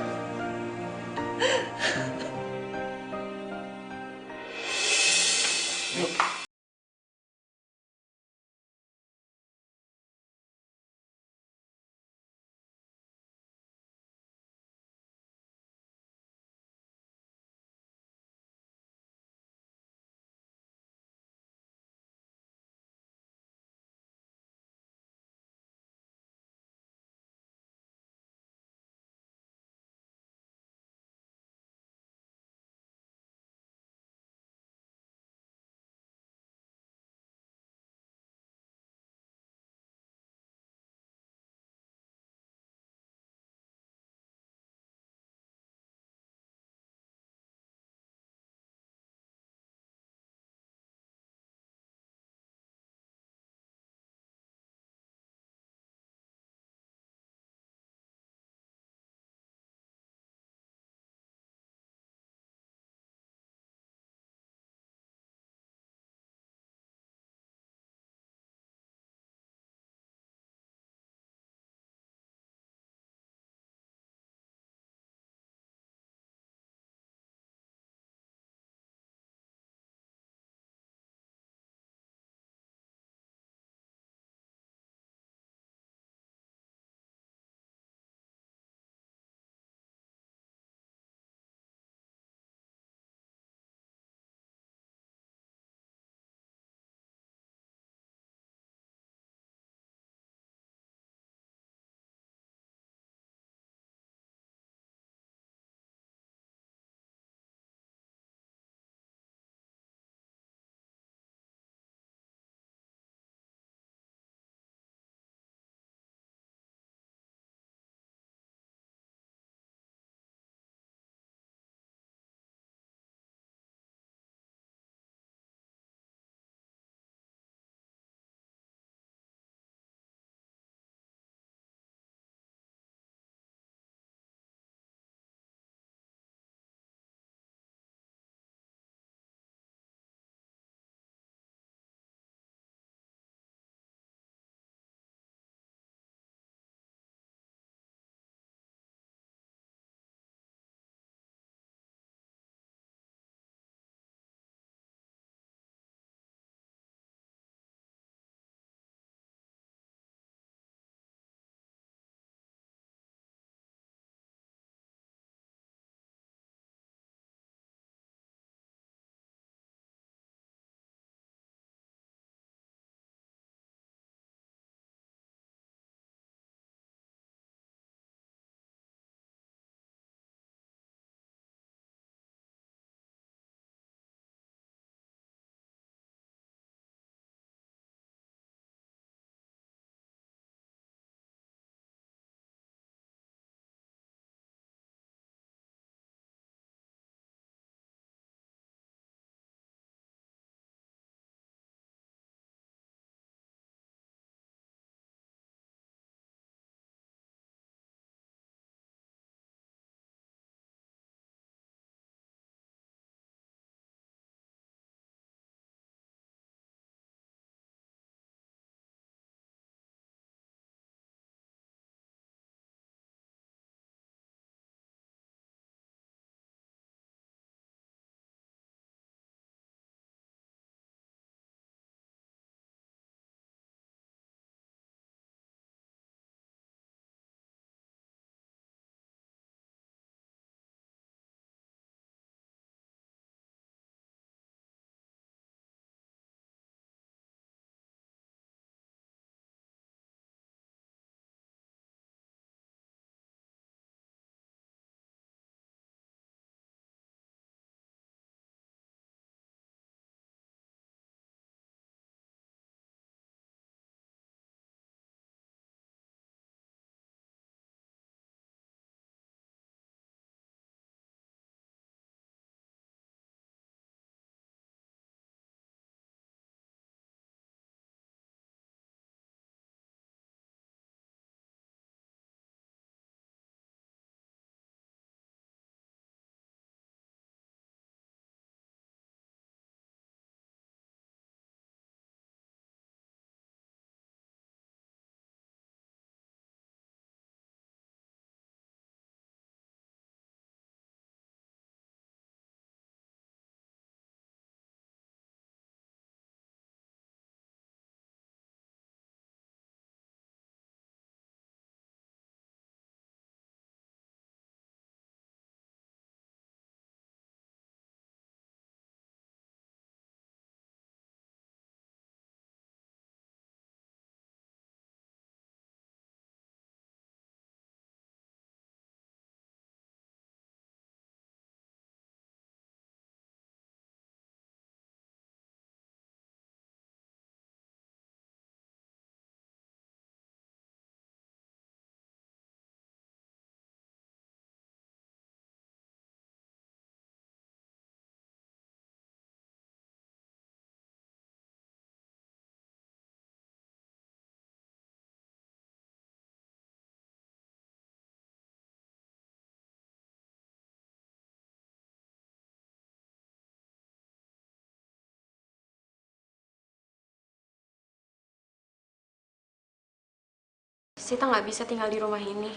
Sita nggak bisa tinggal di rumah ini.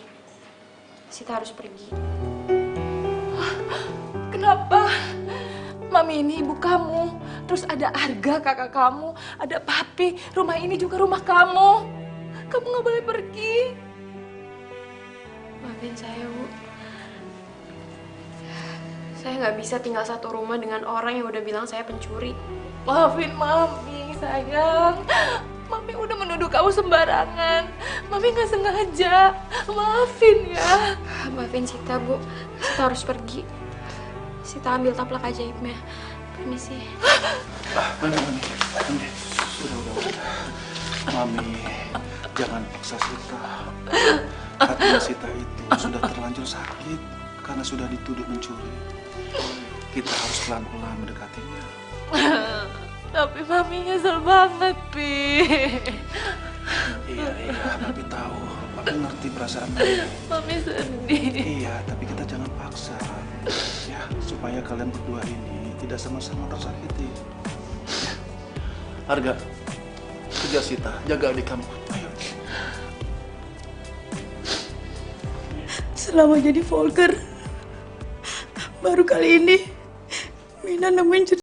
Sita harus pergi. Kenapa? Mami ini ibu kamu. Terus ada Arga kakak kamu. Ada Papi. Rumah ini juga rumah kamu. Kamu nggak boleh pergi. Maafin saya, Bu. Saya nggak bisa tinggal satu rumah dengan orang yang udah bilang saya pencuri. Maafin Mami, sayang. Mami udah menuduh kamu sembarangan. Mami nggak sengaja. Maafin ya. Maafin Sita, Bu. Sita harus pergi. Sita ambil taplak ajaibnya. Permisi. Mami. Udah. Mami, jangan paksa Sita. Hatinya Sita itu sudah terlanjur sakit karena sudah dituduh mencuri. Kita harus pelan-pelan mendekatinya. Tapi Mami nyesel banget, Pi. Iya, Papi tahu. Papi ngerti perasaan Mami. Mami sedih. Iya, tapi kita jangan paksa. Ya, supaya kalian berdua ini tidak sama-sama tersakiti. Ya. Arga, kejar Sita, jaga adik kamu. Ayo. Selama jadi Volker, baru kali ini Mina nemuin cerita.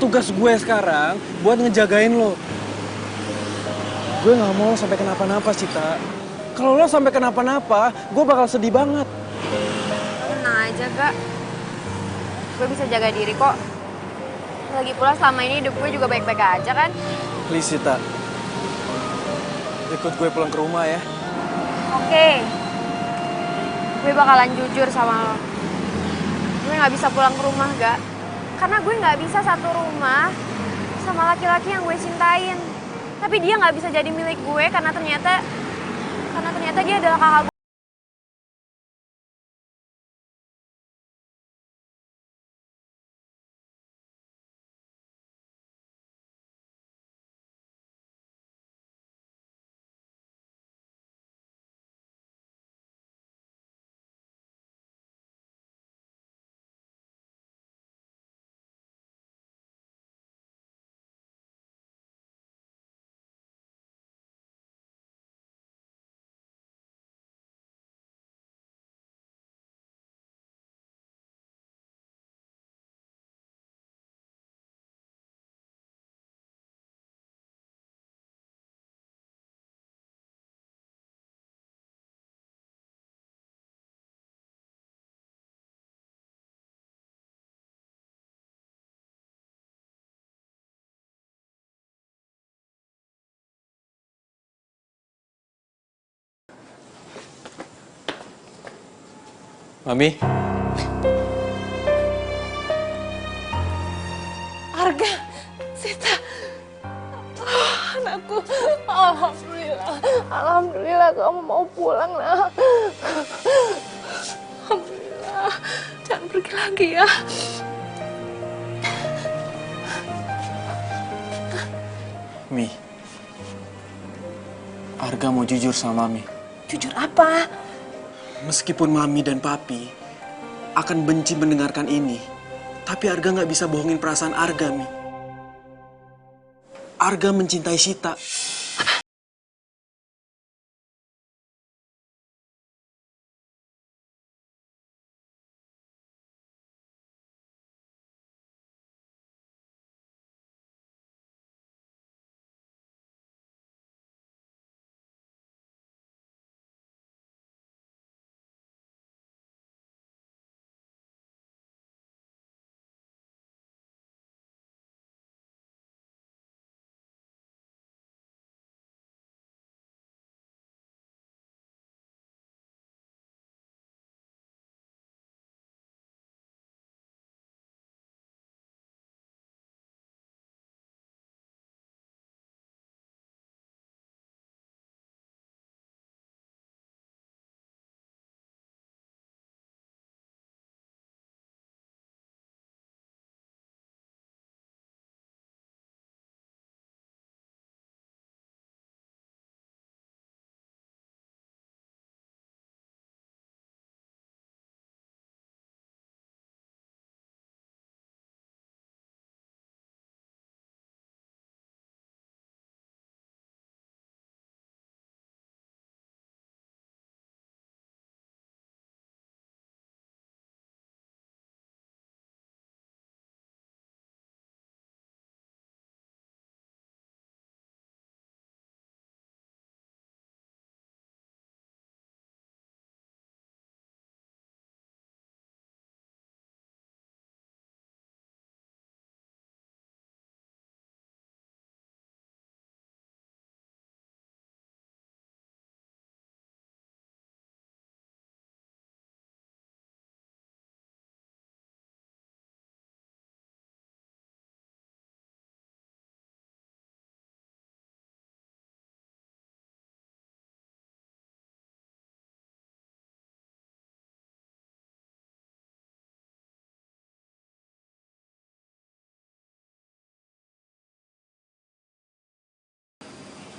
Tugas gue sekarang buat ngejagain lo. Gue nggak mau sampai kenapa-napa, Sita. Kalau lo sampai kenapa-napa, gue bakal sedih banget. Tenang aja, Kak. Gue bisa jaga diri kok. Lagi pula selama ini hidup gue juga baik-baik aja kan? Please, Sita. Ikut gue pulang ke rumah ya. Oke. Gue bakalan jujur sama lo. Gue nggak bisa pulang ke rumah, Gak. Karena gue nggak bisa satu rumah sama laki-laki yang gue cintain. Tapi dia nggak bisa jadi milik gue karena ternyata dia adalah kakak gue. Mami. Arga, Sita. Oh, anakku. Alhamdulillah. Alhamdulillah kamu mau pulang, Nak. Alhamdulillah. Jangan pergi lagi ya. Mi, Arga mau jujur sama Mami. Jujur apa? Meskipun Mami dan Papi akan benci mendengarkan ini, tapi Arga nggak bisa bohongin perasaan Arga, Mi. Arga mencintai Sita.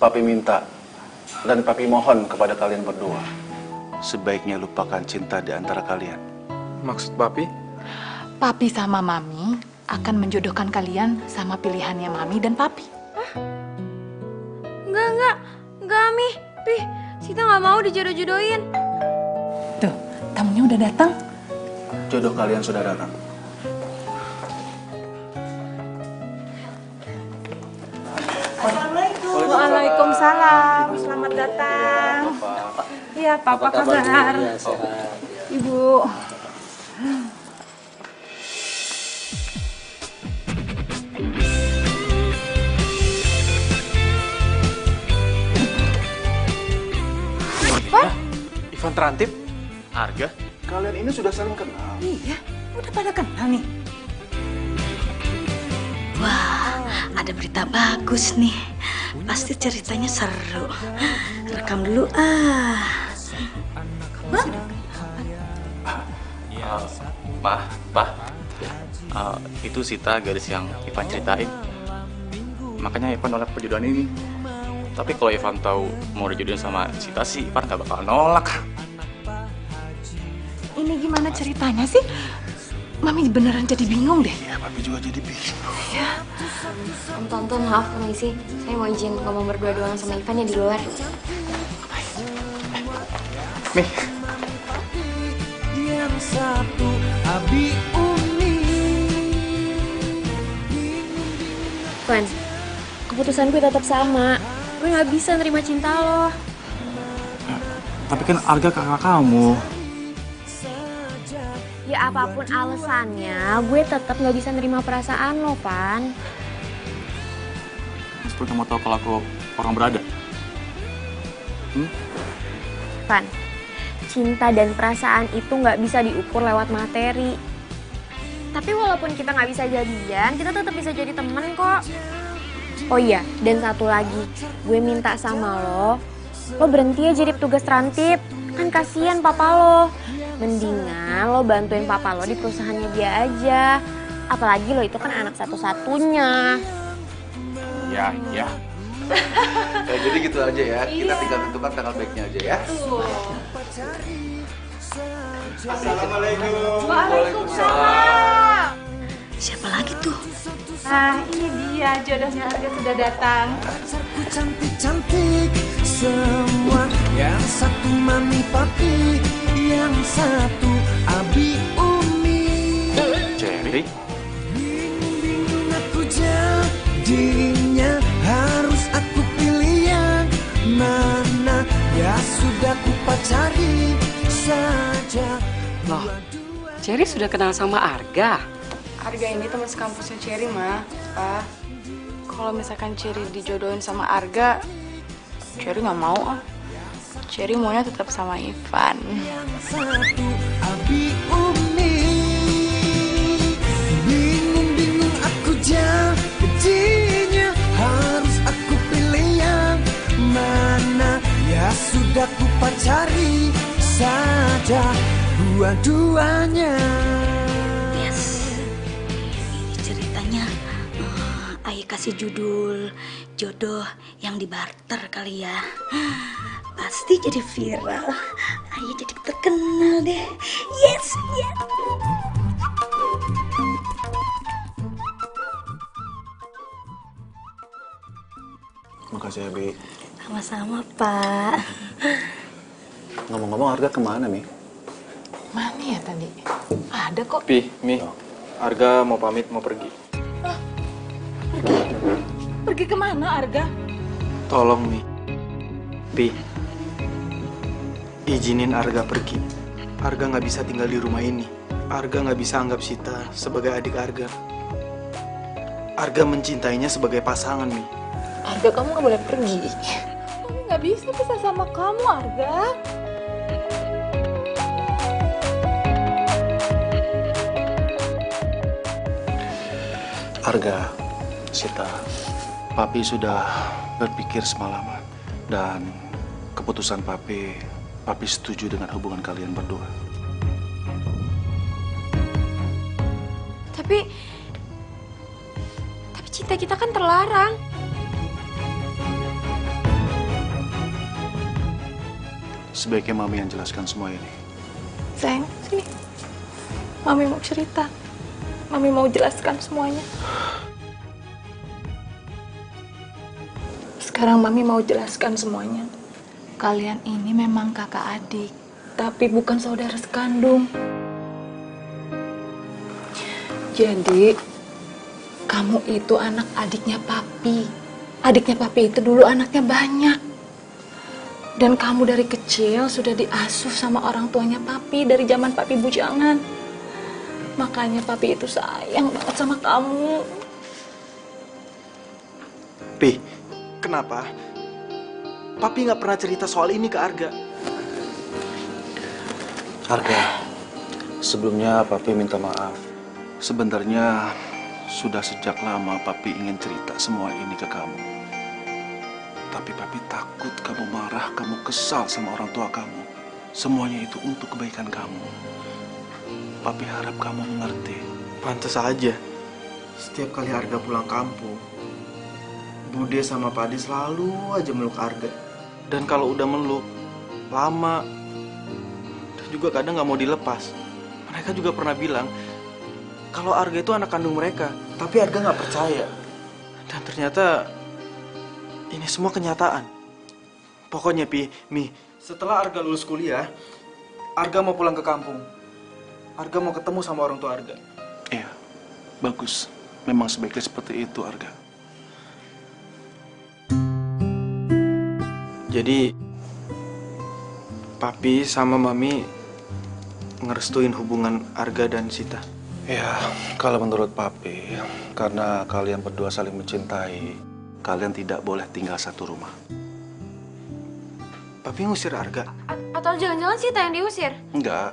Papi minta dan Papi mohon kepada kalian berdua. Sebaiknya lupakan cinta di antara kalian. Maksud Papi? Papi sama Mami akan menjodohkan kalian sama pilihannya Mami dan Papi. Enggak, Mi. Pih, Sita nggak mau dijodoh-jodohin. Tuh, tamunya udah datang. Jodoh kalian sudah datang. Waalaikumsalam. Selamat datang. Iya, Papa kabar? Ibu. Ivan Terantip? Arga? Kalian ini sudah saling kenal. Iya, udah pada kenal nih. Wah, ada berita bagus nih. Pasti ceritanya seru. Rekam dulu Itu Sita gadis yang Ivan ceritain. Makanya Ivan nolak perjodohan ini. Tapi kalau Ivan tahu mau dijodohin sama Sita sih, Ivan gak bakal nolak. Ini gimana ceritanya sih? Mami beneran jadi bingung deh. Ya, Papi juga jadi bingung. Ya. Om Tante, maaf permisi. Saya mau izin ngomong berdua doang sama Ivan ya di luar. Nih. Yang satu Abi Umi. Van, keputusan gue tetap sama. Gue nggak bisa nerima cinta lo. Tapi kan Arga kakak kamu. Ya apapun alasannya, gue tetap nggak bisa nerima perasaan lo, Van. Mas Pur kamu tahu kalau aku orang berada? Van, cinta dan perasaan itu nggak bisa diukur lewat materi. Tapi walaupun kita nggak bisa jadian, kita tetap bisa jadi temen kok. Oh iya, dan satu lagi, gue minta sama lo lo berhenti ya jadi petugas rantip. Kan kasihan papa lo. Mendingan lo bantuin papa lo di perusahaannya dia aja. Apalagi lo itu kan anak satu-satunya. Ya. Ya, jadi gitu aja ya. Kita tinggal tentukan tanggal baiknya aja ya. Assalamualaikum. Waalaikumsalam. Siapa lagi tuh? Ah, ini dia jodohnya Arga sudah datang. Cantik-cantik semua. Yang satu mami papi, yang satu abi umi. Cherry? Bingung aku jadinya, harus aku pilih yang mana. Ya sudah ku pacari saja. Loh, Cherry sudah kenal sama Arga? Arga ini teman sekampusnya Cherry, Ma. Pa, kalau misalkan Cherry dijodohin sama Arga, Cherry nggak mau ah. Cherry maunya tetap sama Ivan. Satu abi umi. Bingung aku jadinya, harus aku pilih yang mana. Ya sudah ku pacari saja dua-duanya. Yes. Ini ceritanya Ayah kasih judul jodoh yang dibarter kali ya. Pasti jadi viral. Ayah jadi terkenal deh. Yes, yes. Makasih ya, Bi. Sama-sama, Pak. Ngomong-ngomong, Arga kemana, Mi? Mana ya tadi? Ada kok. Pi, Mi, Arga mau pamit, mau pergi. Pergi kemana Arga? Tolong, Mi. Pi, izinin Arga pergi. Arga nggak bisa tinggal di rumah ini. Arga nggak bisa anggap Sita sebagai adik Arga. Arga mencintainya sebagai pasangan, Mi. Arga, kamu nggak boleh pergi. Kamu nggak bisa pisah sama kamu, Arga. Arga, Sita, Papi sudah berpikir semalaman. Dan keputusan Papi setuju dengan hubungan kalian berdua. Tapi cinta kita kan terlarang. Sebaiknya Mami yang jelaskan semua ini. Sayang, sini. Mami mau cerita. Mami mau jelaskan semuanya. Sekarang Mami mau jelaskan semuanya. Kalian ini memang kakak adik, tapi bukan saudara sekandung. Jadi, kamu itu anak adiknya Papi. Adiknya Papi itu dulu anaknya banyak. Dan kamu dari kecil sudah diasuh sama orang tuanya Papi dari zaman Papi bujangan. Makanya Papi itu sayang banget sama kamu. Pi, kenapa? Papi nggak pernah cerita soal ini ke Arga. Arga, sebelumnya Papi minta maaf. Sebenarnya sudah sejak lama Papi ingin cerita semua ini ke kamu. Tapi Papi takut kamu marah, kamu kesal sama orang tua kamu. Semuanya itu untuk kebaikan kamu. Papi harap kamu mengerti. Pantas aja. Setiap kali Arga pulang kampung, Bude sama Padi selalu aja meluk Arga. Dan kalau udah meluk, lama. Dan juga kadang nggak mau dilepas. Mereka juga pernah bilang, kalau Arga itu anak kandung mereka. Tapi Arga nggak percaya. Dan ternyata, ini semua kenyataan. Pokoknya Mi, setelah Arga lulus kuliah, Arga mau pulang ke kampung. Arga mau ketemu sama orang tua Arga. Iya, bagus. Memang sebaiknya seperti itu, Arga. Jadi, Papi sama Mami ngerestuin hubungan Arga dan Sita. Ya, kalau menurut Papi, karena kalian berdua saling mencintai, kalian tidak boleh tinggal satu rumah. Papi ngusir Arga? Atau jangan-jangan Sita yang diusir? Enggak,